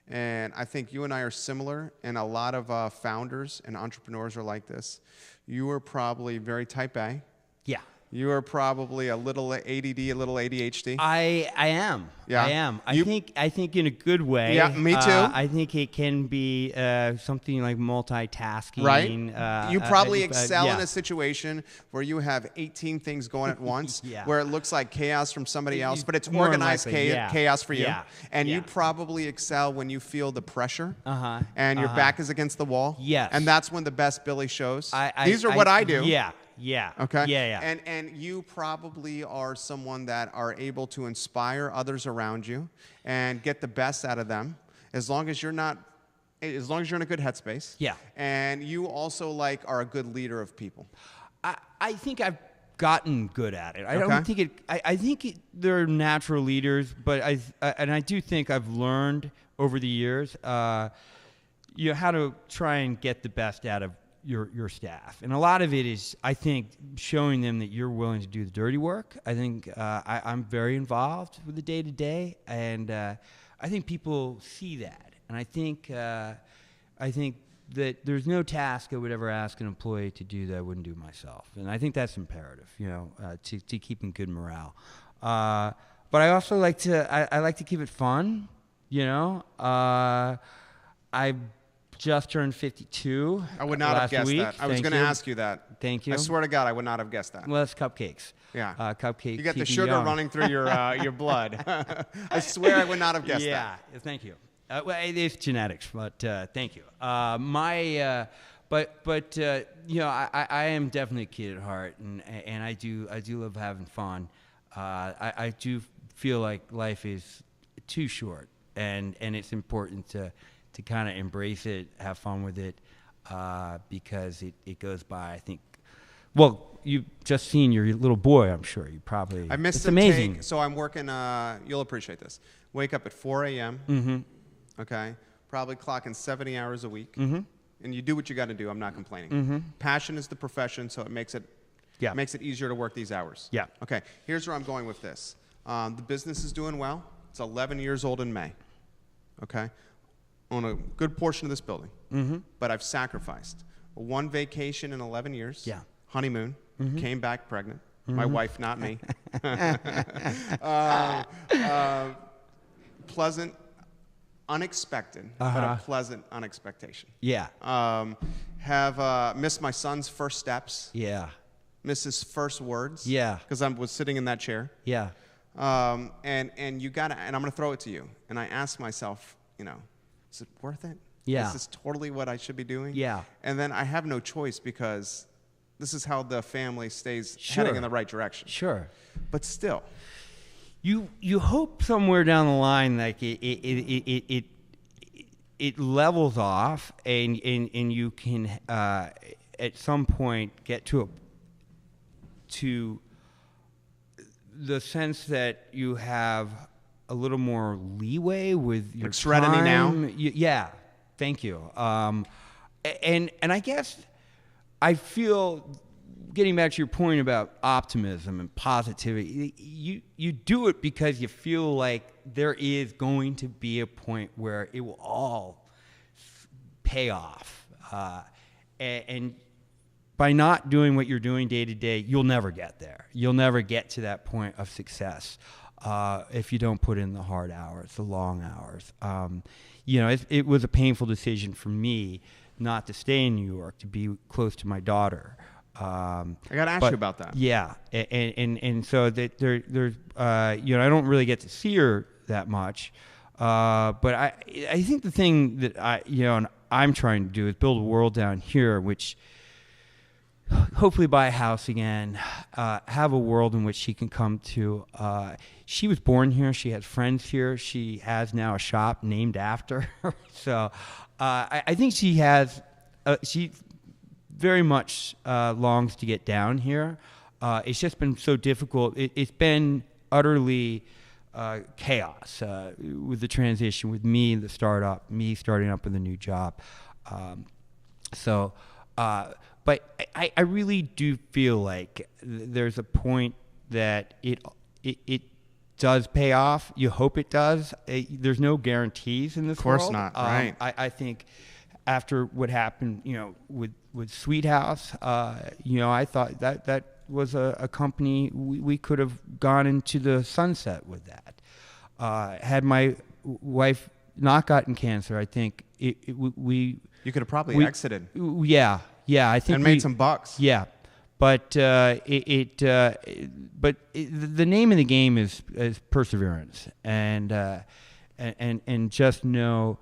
And I think you and I are similar, and a lot of founders and entrepreneurs are like this. You are probably very type A. Yeah. You are probably a little ADD, a little ADHD. I am. Yeah. I am. I think in a good way. Yeah, me too. I think it can be something like multitasking. Right. You probably excel in a situation where you have 18 things going at once, where it looks like chaos from somebody else, but it's organized chaos for you. Yeah. And you probably excel when you feel the pressure and your back is against the wall. Yes. And that's when the best Billy shows. These are what I do. Yeah. Yeah. Okay. Yeah. And you probably are someone that are able to inspire others around you and get the best out of them, as long as you're in a good headspace. Yeah. And you also are a good leader of people. I think I've gotten good at it. I don't think it. I think they're natural leaders, but I do think I've learned over the years, how to try and get the best out of your staff. And a lot of it is, I think, showing them that you're willing to do the dirty work. I think I'm very involved with the day-to-day, and I think people see that. And I think that there's no task I would ever ask an employee to do that I wouldn't do myself. And I think that's imperative, to keeping good morale. But I also like to keep it fun, I just turned 52. I would not have guessed that. I was going to ask you that. Thank you. I swear to God, I would not have guessed that. Well, it's cupcakes. Cupcake. You got the keep you sugar young. running through your blood. I swear I would not have guessed that. Yeah, thank you. Well, it is genetics, but thank you. But you know, I am definitely a kid at heart, and I do love having fun. I do feel like life is too short, and it's important to kind of embrace it, have fun with it, because it goes by. I think. Well, you've just seen your little boy. I'm sure you probably. I missed it's the amazing. take, so I'm working. You'll appreciate this. Wake up at 4 a.m. Mm-hmm. Okay, probably clocking 70 hours a week. Mm-hmm. And you do what you got to do. I'm not complaining. Mm-hmm. Passion is the profession, so it makes it easier to work these hours. Yeah. Okay. Here's where I'm going with this. The business is doing well. It's 11 years old in May. Okay. Own a good portion of this building. Mm-hmm. But I've sacrificed one vacation in 11 years. Yeah. Honeymoon. Mm-hmm. Came back pregnant. My wife, not me. Pleasant. Unexpected, but a pleasant unexpectation. Yeah. Have missed my son's first steps. Yeah. Missed his first words. Yeah. Because I was sitting in that chair. Yeah. And you gotta, and I'm gonna throw it to you. And I ask myself, you know, is it worth it? Yeah. Is this totally what I should be doing? Yeah. And then I have no choice because this is how the family stays heading in the right direction. Sure. But still. You hope somewhere down the line like it levels off and you can at some point get to the sense that you have a little more leeway with your Serenity now? Yeah, thank you. And I guess I feel, getting back to your point about optimism and positivity, you do it because you feel like there is going to be a point where it will all pay off. And by not doing what you're doing day to day, you'll never get there. You'll never get to that point of success if you don't put in the hard hours, the long hours. You know, it was a painful decision for me not to stay in New York, to be close to my daughter. I got to ask you about that. Yeah, and so that there's you know, I don't really get to see her that much, but I think the thing that I'm trying to do is build a world down here, which hopefully buy a house again, have a world in which she can come to. She was born here. She has friends here. She has now a shop named after her. So I think she has. She very much longs to get down here. It's just been so difficult. It's been utterly chaos with the transition, with me and the startup, me starting up with a new job. But I really do feel like there's a point that it does pay off. You hope it does. There's no guarantees in this world. Of course not, right. I think after what happened, you know, with Sweet House, you know, I thought that was a company we could have gone into the sunset with that. Had my wife not gotten cancer, I think we You could have probably exited. Yeah, I think and made some bucks. Yeah, but the name of the game is perseverance, and just know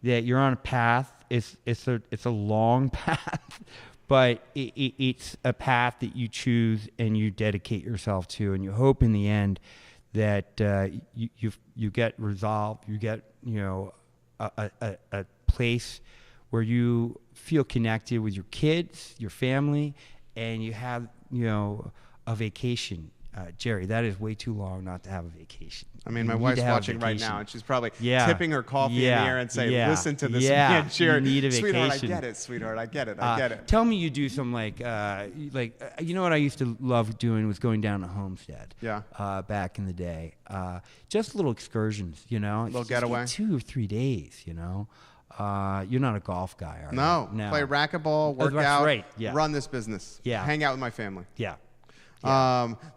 that you're on a path. It's a long path, but it's a path that you choose and you dedicate yourself to, and you hope in the end that you get resolve. You get, you know, a place where you feel connected with your kids, your family, and you have, you know, a vacation. Jerry, that is way too long not to have a vacation. I mean, my wife's watching right now, and she's probably tipping her coffee in the air and saying, listen to this man, Jerry. You need a vacation. Sweetheart, I get it, sweetheart. I get it. Tell me you do some like you know what I used to love doing was going down to Homestead. Yeah. Back in the day. Just little excursions, you know. Little just getaway. like 2 or 3 days, you know. You're not a golf guy, are you? No. Play racquetball, work out, right. Yeah. run this business. Yeah. Hang out with my family. Yeah.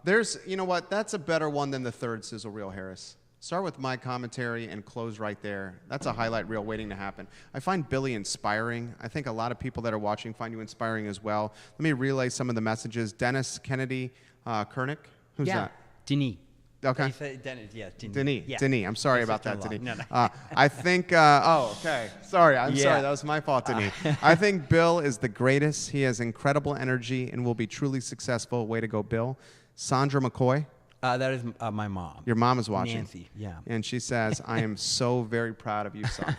There's, you know what, that's a better one than the third sizzle reel, Harris. Start with my commentary and close right there. That's a highlight reel waiting to happen. I find Billy inspiring. I think a lot of people that are watching find you inspiring as well. Let me relay some of the messages. Dennis Kennedy, Koenig. Who's Yeah. that? Denis. Okay. They say Denis. Yeah, Denis. Denis. Yeah. Denis. I'm sorry My about that, sister-in-law. Denis. No. I think. Oh, okay. Sorry. I'm Yeah. sorry. That was my fault, Denis. I think Bill is the greatest. He has incredible energy and will be truly successful. Way to go, Bill. Sandra McCoy. That is my mom. Your mom is watching. Nancy. Yeah. And she says, "I am so very proud of you, son."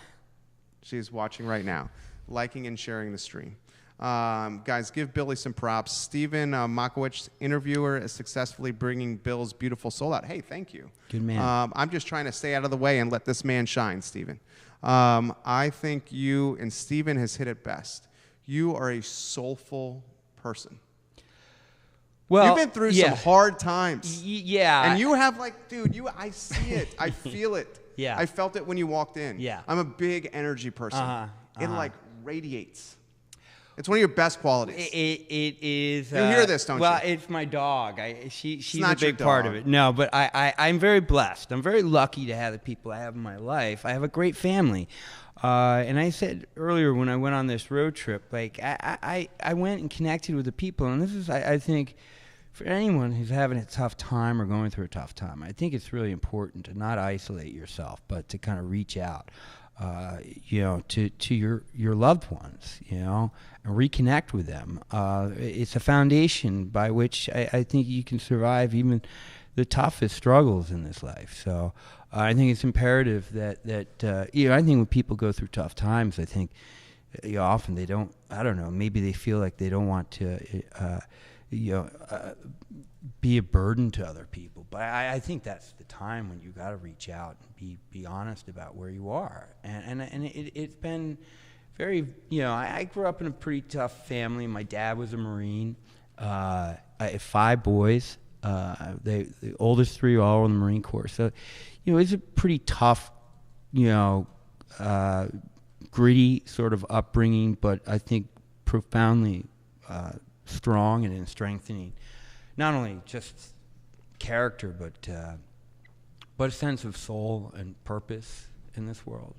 She's watching right now, liking and sharing the stream. Guys, give Billy some props. Stephen Makowicz, interviewer, is successfully bringing Bill's beautiful soul out. Hey, thank you. Good man. I'm just trying to stay out of the way and let this man shine, Stephen. I think you, and Stephen has hit it best. You are a soulful person. Well, you've been through some hard times. Yeah. And you have dude, I see it. I feel it. Yeah. I felt it when you walked in. Yeah. I'm a big energy person. It radiates. It's one of your best qualities. It is. You hear this, don't you? Well, it's my dog. She's not a big your part dog. of it. No, but I'm very blessed. I'm very lucky to have the people I have in my life. I have a great family. And I said earlier when I went on this road trip, I went and connected with the people. And this is, I think, for anyone who's having a tough time or going through a tough time, I think it's really important to not isolate yourself, but to kind of reach out, to your loved ones, and reconnect with them. It's a foundation by which I think you can survive even the toughest struggles in this life. So I think it's imperative that I think when people go through tough times, I think often they don't. I don't know. Maybe they feel like they don't want to. Be a burden to other people. But I think that's the time when you got to reach out and be honest about where you are. And it's been very, I grew up in a pretty tough family. My dad was a Marine. I have 5 boys. The oldest 3 are all in the Marine Corps. So, it's a pretty tough, gritty sort of upbringing, but I think profoundly strong and in strengthening not only just character but a sense of soul and purpose in this world,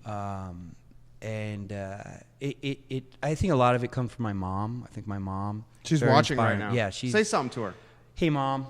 I think a lot of it comes from my mom. I think my mom, she's watching inspiring. Right now. Yeah, say something to her. Hey, Mom.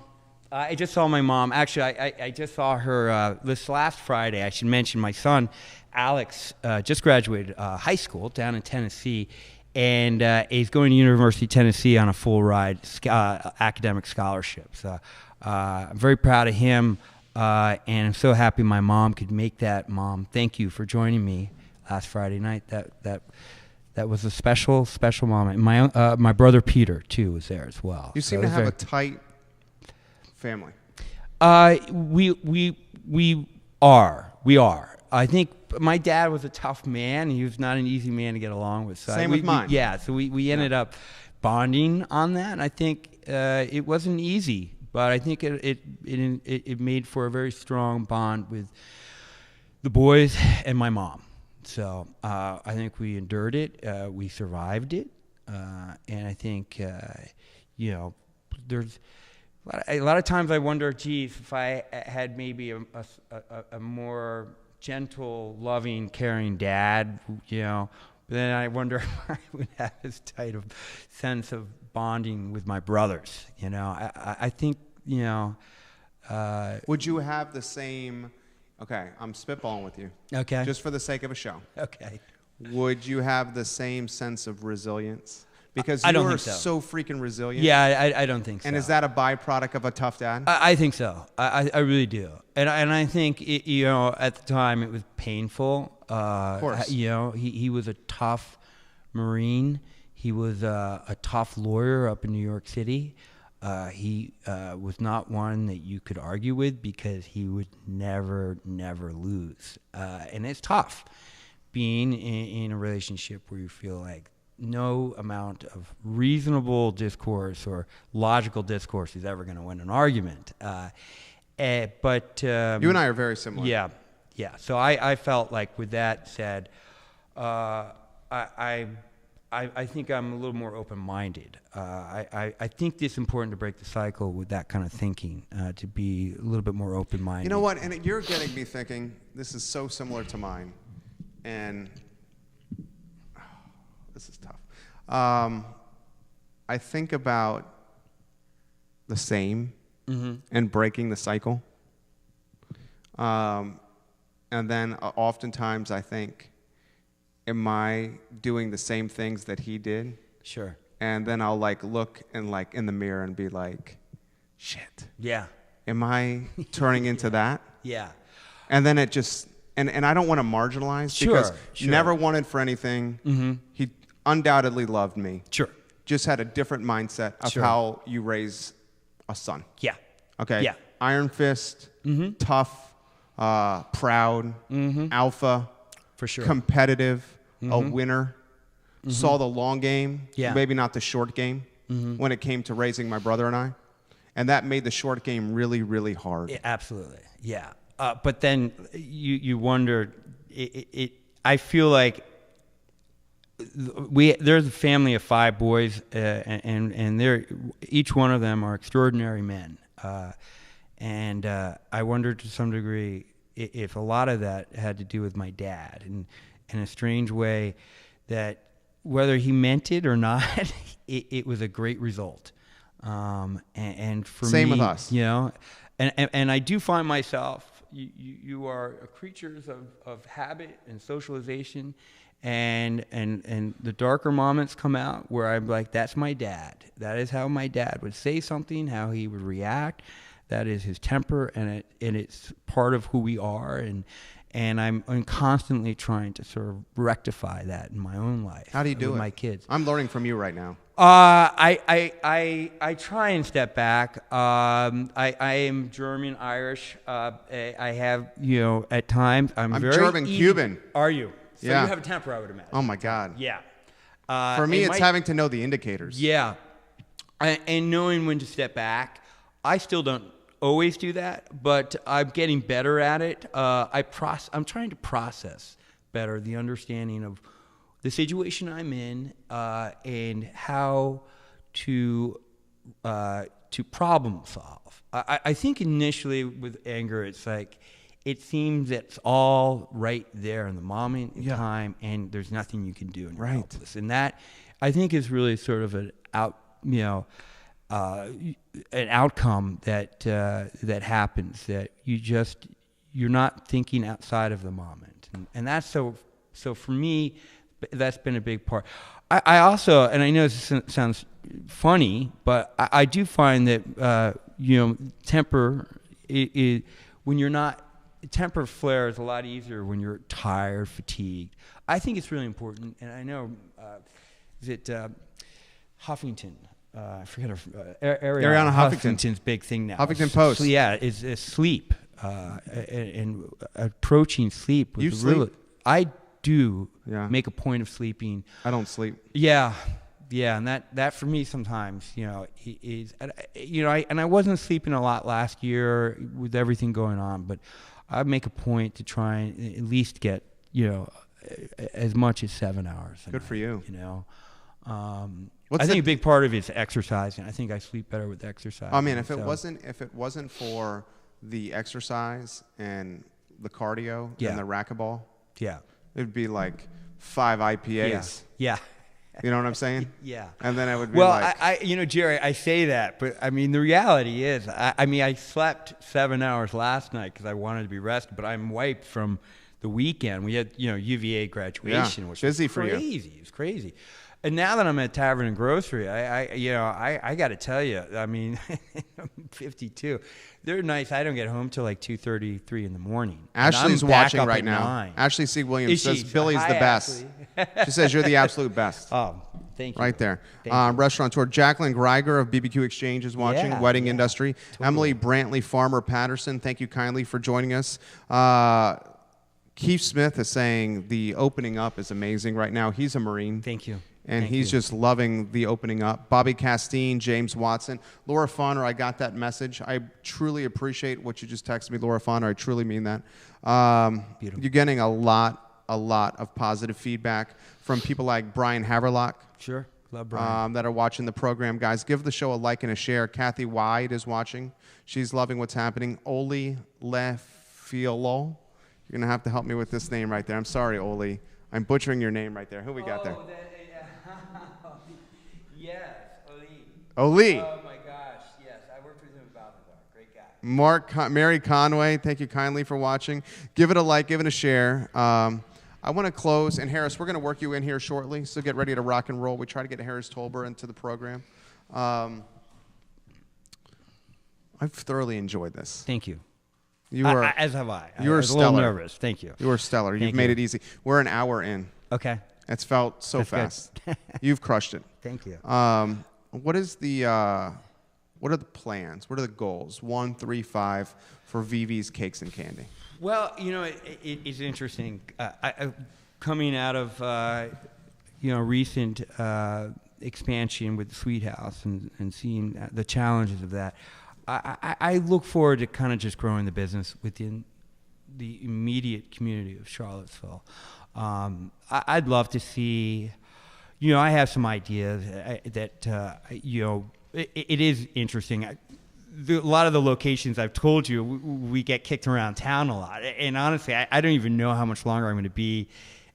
I just saw my mom. Actually, I just saw her this last Friday. I should mention my son Alex just graduated high school down in Tennessee, and he's going to University of Tennessee on a full ride academic scholarship. So I'm very proud of him, and I'm so happy my mom could make that. Mom, thank you for joining me last Friday night. That was a special moment. My brother Peter too was there as well. You seem to have a tight family. We are. I think my dad was a tough man. He was not an easy man to get along with. So Same with mine. So we ended up bonding on that. And I think it wasn't easy, but I think it made for a very strong bond with the boys and my mom. So I think we endured it. We survived it. And I think, there's a lot of times I wonder, geez, if I had maybe a more gentle, loving, caring dad, but then I wonder if I would have as tight of sense of bonding with my brothers. I think, would you have the same? Okay, I'm spitballing with you. Okay. Just for the sake of a show. Okay. Would you have the same sense of resilience? Because I don't you are think so. freaking resilient. Yeah, I don't think so. And is that a byproduct of a tough dad? I think so. I really do. And I think, at the time it was painful. Of course. He was a tough Marine. He was a tough lawyer up in New York City. He was not one that you could argue with because he would never lose. And it's tough being in a relationship where you feel like no amount of reasonable discourse or logical discourse is ever going to win an argument. But you and I are very similar. Yeah. So I felt like, with that said, I think I'm a little more open-minded. I think it's important to break the cycle with that kind of thinking, to be a little bit more open-minded. You know what? And you're getting me thinking, this is so similar to mine. And this is tough. I think about the same Mm-hmm. and breaking the cycle. And then oftentimes I think, am I doing the same things that he did? Sure. And then I'll like look and like in the mirror and be like, shit. Yeah. Am I turning into that? Yeah. And then it just, and I don't want to marginalize because never wanted for anything. Mm-hmm. He undoubtedly loved me. Sure. Just had a different mindset of how you raise a son. Yeah. Okay. Yeah. Iron fist, tough, proud, alpha, For sure. competitive, a winner. Saw the long game, maybe not the short game, when it came to raising my brother and I. And that made the short game really, really hard. Yeah, absolutely. Yeah. But then you wonder, I feel like there's a family of 5 boys, and they're, each one of them are extraordinary men. And I wonder to some degree if a lot of that had to do with my dad, and in a strange way that whether he meant it or not, it was a great result. And for Same me, with us. you know, and I do find myself, you are creatures of habit and socialization, and the darker moments come out where I'm like, that's my dad. That is how my dad would say something, how he would react. That is his temper, and it's part of who we are, and I'm constantly trying to sort of rectify that in my own life. How do you do with it? My kids. I'm learning from you right now. I try and step back. I am German, Irish. I have, at times I'm very German, Cuban. Are you? So Yeah. you have a temper, I would imagine. Oh my God. Yeah. For me, it's having to know the indicators. Yeah. And knowing when to step back. I still don't always do that, but I'm getting better at it. I'm trying to process better the understanding of the situation I'm in, and how to problem solve. I think initially with anger, it's like it seems it's all right there in the moment in time, and there's nothing you can do, and you're helpless. And that, I think, is really sort of an outcome that happens, that you're not thinking outside of the moment, and that's so for me. That's been a big part. I also, and I know this sounds funny, but I do find that temper is when you're not. Temper flare is a lot easier when you're tired, fatigued. I think it's really important, and I know is it Huffington. I forget her. Ariana Huffington's big thing now. Huffington Post. So, yeah, is sleep and approaching sleep. You sleep? I do make a point of sleeping. I don't sleep. Yeah, and that for me sometimes, is I wasn't sleeping a lot last year with everything going on, but I make a point to try and at least get as much as 7 hours. Good for you. I think a big part of it is exercising. I think I sleep better with exercise. I mean, if it wasn't for the exercise and the cardio and the racquetball, it'd be like 5 IPAs. Yeah. You know what I'm saying? Yeah. And then it would be Jerry, I say that, but I mean, the reality is, I slept 7 hours last night because I wanted to be rested, but I'm wiped from the weekend. We had, UVA graduation, which was busy for you. It was crazy. And now that I'm at Tavern and Grocery, I got to tell you, I mean, I'm 52. They're nice. I don't get home till like 2:33 in the morning. Ashley's watching right now. 9. Ashley C. Williams says Billy's the best. She says you're the absolute best. Oh, thank you. Right there. Restaurateur Jacqueline Greiger of BBQ Exchange is watching. Wedding industry. Totally. Emily Brantley Farmer Patterson, thank you kindly for joining us. Keith Smith is saying the opening up is amazing right now. He's a Marine. Thank you. And he's just loving the opening up. Bobby Castine, James Watson. Laura Fonner, I got that message. I truly appreciate what you just texted me, Laura Fonner. I truly mean that. Beautiful. You're getting a lot of positive feedback from people like Brian Haverlock. Sure. Love Brian. That are watching the program. Guys, give the show a like and a share. Kathy Wide is watching. She's loving what's happening. Oli Lefiolo. You're going to have to help me with this name right there. I'm sorry, Oli. I'm butchering your name right there. Who we got there? Yes, Ali. Oli. Oh my gosh, yes. Mary Conway, thank you kindly for watching. Give it a like, give it a share. I want to close, and Harris, we're going to work you in here shortly, so get ready to rock and roll. We try to get Harris Tolber into the program. I've thoroughly enjoyed this. Thank you. You are, as have I. You were I was stellar. a little nervous. Thank you. You were stellar. You've made it easy. We're an hour in. Okay. It's felt so fast. You've crushed it. Thank you. What are the plans? What are the goals? 1, 3, 5 for Vivi's Cakes and Candy. Well, it's interesting. Coming out of recent expansion with the Sweet House and seeing the challenges of that, I look forward to kind of just growing the business within the immediate community of Charlottesville. I'd love to see, I have some ideas that it is interesting. A lot of the locations I've told you, we get kicked around town a lot. And honestly, I don't even know how much longer I'm going to be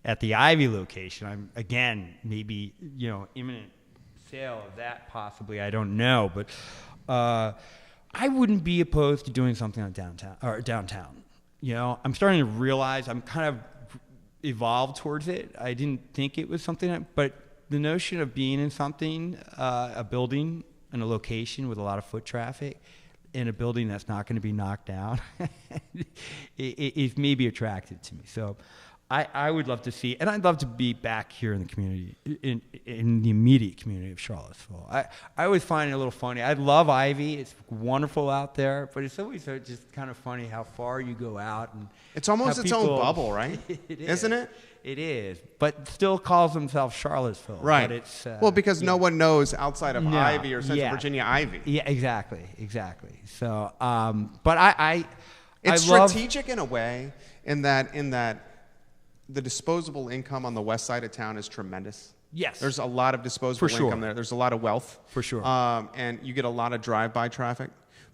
at the Ivy location. I'm, again, maybe, imminent sale of that possibly. I don't know. But I wouldn't be opposed to doing something on downtown. I'm starting to realize I'm kind of evolved towards it. I didn't think it was something, but the notion of being in something, a building, in a location with a lot of foot traffic, in a building that's not going to be knocked down, it may be attractive to me. So I would love to see, and I'd love to be back here in the community, in the immediate community of Charlottesville. I always find it a little funny. I love Ivy. It's wonderful out there, but it's always just kind of funny how far you go out. And it's almost its own bubble, right? It is. Isn't it? It is, but still calls themselves Charlottesville. Right. But it's, because no one knows outside of Ivy or Central Virginia Ivy. Yeah, exactly. So, but it's strategic in a way, in that the disposable income on the west side of town is tremendous. Yes. There's a lot of disposable income there. There's a lot of wealth. For sure. And you get a lot of drive-by traffic.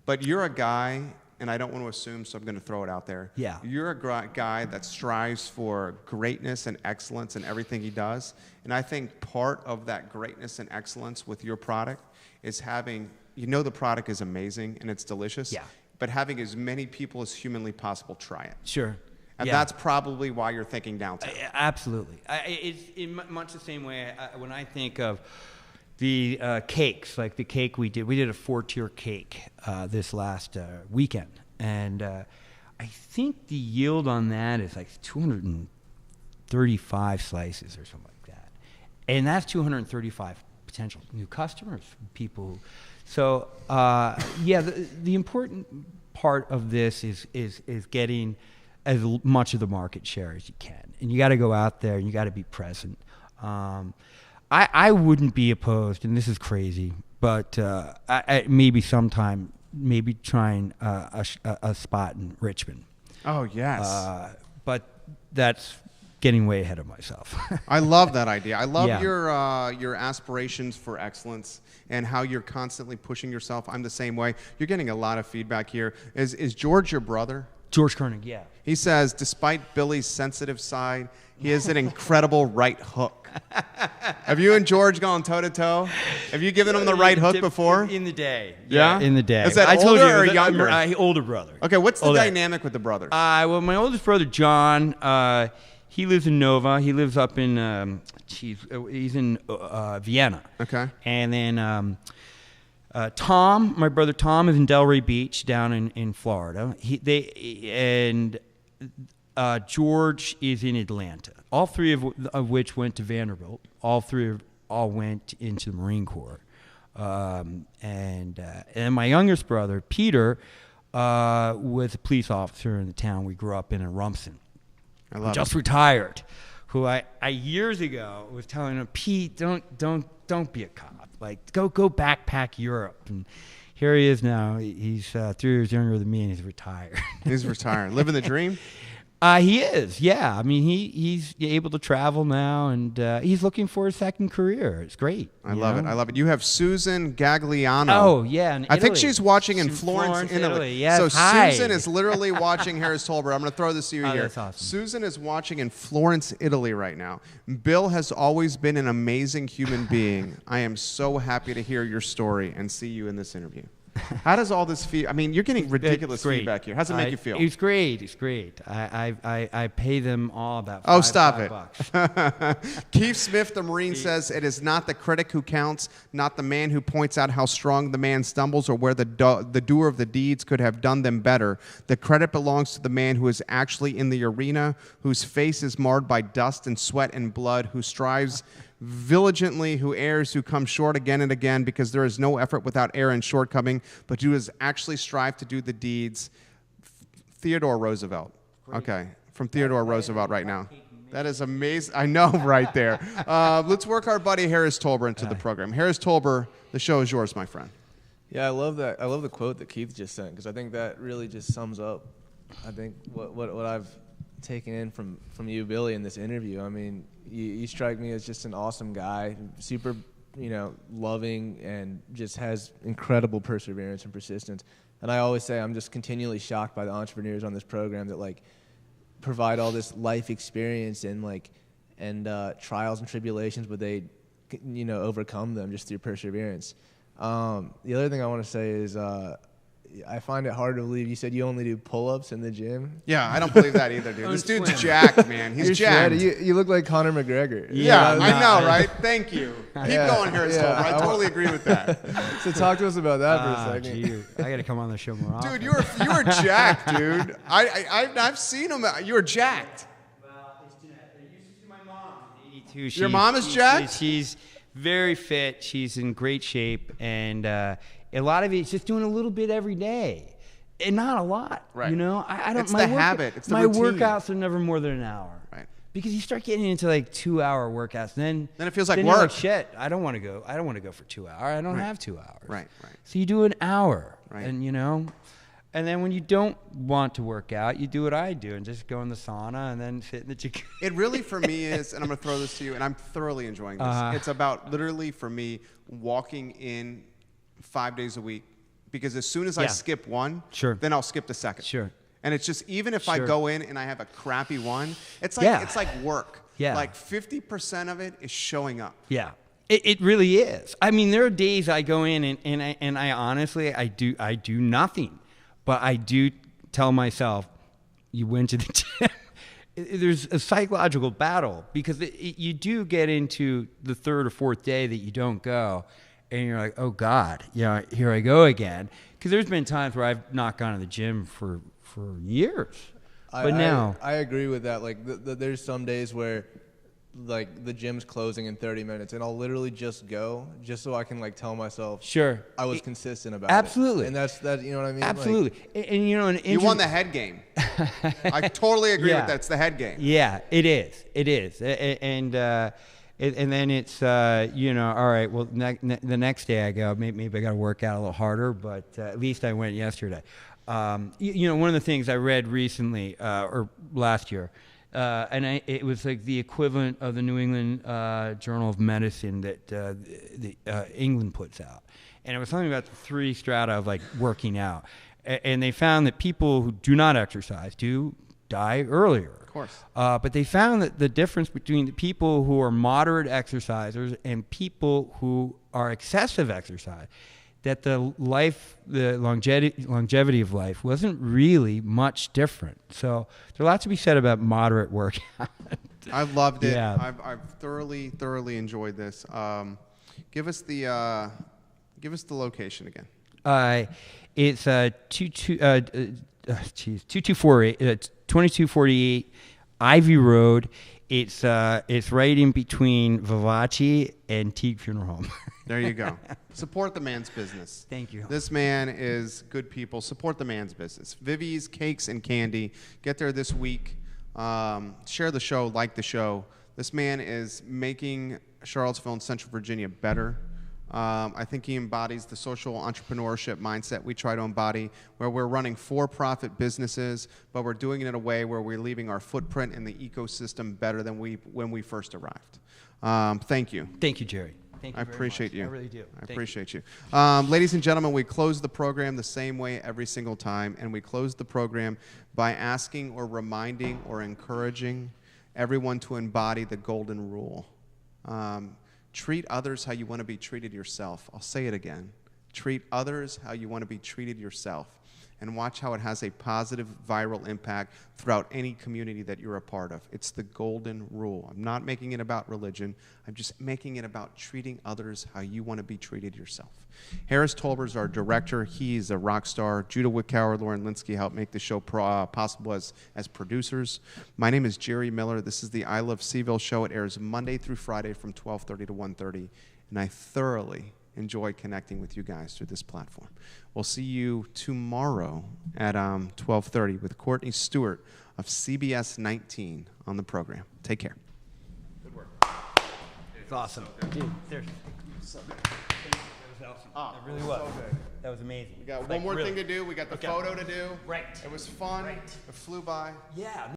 But you're a guy, and I don't want to assume, so I'm going to throw it out there. Yeah. You're a guy that strives for greatness and excellence in everything he does. And I think part of that greatness and excellence with your product is having, the product is amazing and it's delicious. Yeah. But having as many people as humanly possible try it. Sure. And that's probably why you're thinking downtown. Absolutely. It's in much the same way when I think of the cakes, like the cake we did a 4-tier cake this last weekend. And I think the yield on that is like 235 slices or something like that. And that's 235 potential new customers, people. So, the important part of this is getting as much of the market share as you can. And you got to go out there and you got to be present. I wouldn't be opposed, and this is crazy, but maybe sometime, maybe trying a spot in Richmond. Oh, yes. But that's getting way ahead of myself. I love that idea. I love your aspirations for excellence and how you're constantly pushing yourself. I'm the same way. You're getting a lot of feedback here. Is George your brother? George Koenig, yeah. He says, despite Billy's sensitive side, he has an incredible right hook. Have you and George gone toe-to-toe? Have you given him the right hook before? In the day. Yeah? In the day. Is that older or younger? Older brother. Okay, what's the dynamic with the brothers? Well, my oldest brother, John, he lives in Nova. He lives up in, he's in Vienna. Okay. And then Tom, my brother Tom, is in Delray Beach down in Florida. George is in Atlanta. All three of which went to Vanderbilt. All went into the Marine Corps. And my youngest brother, Peter, was a police officer in the town we grew up in Rumson. I love just retired. Who I years ago was telling him, Pete, don't be a cop. Like go backpack Europe. And here he is now. He's 3 years younger than me, and he's retired. He's retired, living the dream. He is, yeah. I mean, he's able to travel now, and he's looking for a second career. It's great. I love it. You have Susan Gagliano. Oh, yeah, in I think Italy. she's watching in Florence, Italy. Yes, so hi. Susan is literally watching Harris Tolber. I'm going to throw this to you here. That's awesome. Susan is watching in Florence, Italy right now. Bill has always been an amazing human being. I am so happy to hear your story and see you in this interview. How does all this feel? I mean, you're getting ridiculous feedback here. How does it make you feel? It's great. It's great. I pay them all about $5. Keith Smith, the Marine, says, it is not the critic who counts, not the man who points out how strong the man stumbles or where the doer of the deeds could have done them better. The credit belongs to the man who is actually in the arena, whose face is marred by dust and sweat and blood, who strives vigilantly, who errs, who comes short again and again, because there is no effort without error and shortcoming, but who has actually strived to do the deeds. Theodore Roosevelt. Okay, from Theodore Roosevelt right now. That is amazing. I know, right there. Let's work our buddy Harris Tolber into the program. Harris Tolber, the show is yours, my friend. Yeah, I love that. I love the quote that Keith just sent, because I think that really just sums up, I think, what I've taken in from you, Billy, in this interview. I mean, you strike me as just an awesome guy, super, loving, and just has incredible perseverance and persistence. And I always say I'm just continually shocked by the entrepreneurs on this program that provide all this life experience and trials and tribulations, but they overcome them just through perseverance. The other thing I want to say is I find it hard to believe you said you only do pull-ups in the gym. Yeah, I don't believe that either, dude. This dude's jacked, man. He's jacked. You look like Conor McGregor. Yeah, I know, right? Thank you. Keep going, Harris Tolber. I totally agree with that. So talk to us about that for a second. Gee, I got to come on the show more often. Dude, you were jacked, dude. I've seen him. You were jacked. Well, it's genetic. I used to see my mom. 82. Your mom is jacked? She's very fit. She's in great shape, and a lot of it's just doing a little bit every day, and not a lot. Right. I don't. It's the habit. It's the my routine. Workouts are never more than an hour. Right. Because you start getting into 2-hour workouts, then it feels like then work. You're like, shit, I don't want to go. I don't want to go for 2 hours. I don't have 2 hours. Right. So you do an hour, right. and and then when you don't want to work out, you do what I do and just go in the sauna and then sit in the jacuzzi. It really, for me, is, and I'm going to throw this to you, and I'm thoroughly enjoying this. It's about literally, for me, walking in 5 days a week, because as soon as I skip one, then I'll skip the second. Sure. And it's just, even if I go in and I have a crappy one, it's like work. Yeah. 50% of it is showing up. Yeah. It really is. I mean, there are days I go in and I honestly, I do nothing. But I do tell myself, you went to the gym. There's a psychological battle, because you do get into the third or fourth day that you don't go, and you're like, oh God, here I go again. Because there's been times where I've not gone to the gym for years. But now I agree with that. There's some days where the gym's closing in 30 minutes, and I'll literally just go just so I can tell myself, sure, I was consistent about absolutely. it. And that's you know what I mean? Absolutely. And you won the head game. I totally agree with that. It's the head game. Yeah, it is. It is. And then it's all right, well, the next day I go, maybe I got to work out a little harder, but at least I went yesterday. One of the things I read recently or last year, and it was the equivalent of the New England Journal of Medicine that England puts out. And it was something about the 3 strata of working out. And they found that people who do not exercise do die earlier. Of course. But they found that the difference between the people who are moderate exercisers and people who are excessive exercise, that the longevity of life wasn't really much different. So there's a lot to be said about moderate workout. I loved it. Yeah. I've thoroughly enjoyed this. Give us the location again. It's 2248 Ivy Road. It's right in between Vivace and Teague Funeral Home. There you go. Support the man's business. Thank you. This man is good people. Support the man's business. Vivi's Cakes and Candy. Get there this week. Share the show. Like the show. This man is making Charlottesville and Central Virginia better. I think he embodies the social entrepreneurship mindset we try to embody, where we're running for-profit businesses, but we're doing it in a way where we're leaving our footprint in the ecosystem better than when we first arrived. Thank you. Thank you, Jerry. Thank you. I appreciate you. I really do. I appreciate you. Ladies and gentlemen, we close the program the same way every single time, and we close the program by asking or reminding or encouraging everyone to embody the golden rule. Treat others how you want to be treated yourself. I'll say it again. Treat others how you want to be treated yourself, and watch how it has a positive viral impact throughout any community that you're a part of. It's the golden rule. I'm not making it about religion. I'm just making it about treating others how you want to be treated yourself. Harris Tolber is our director. He's a rock star. Judah Wittkower, Lauren Linsky helped make the show possible as producers. My name is Jerry Miller. This is the I Love CVille Show. It airs Monday through Friday from 12:30 to 1:30, and I thoroughly enjoy connecting with you guys through this platform. We'll see you tomorrow at 12:30 with Courtney Stewart of CBS 19 on the program. Take care. Good work. It's awesome. Dude, seriously. That was awesome. That really was. So good. That was amazing. We got one more thing to do. We got the photo to do. Right. It was fun. Right. It flew by. Yeah.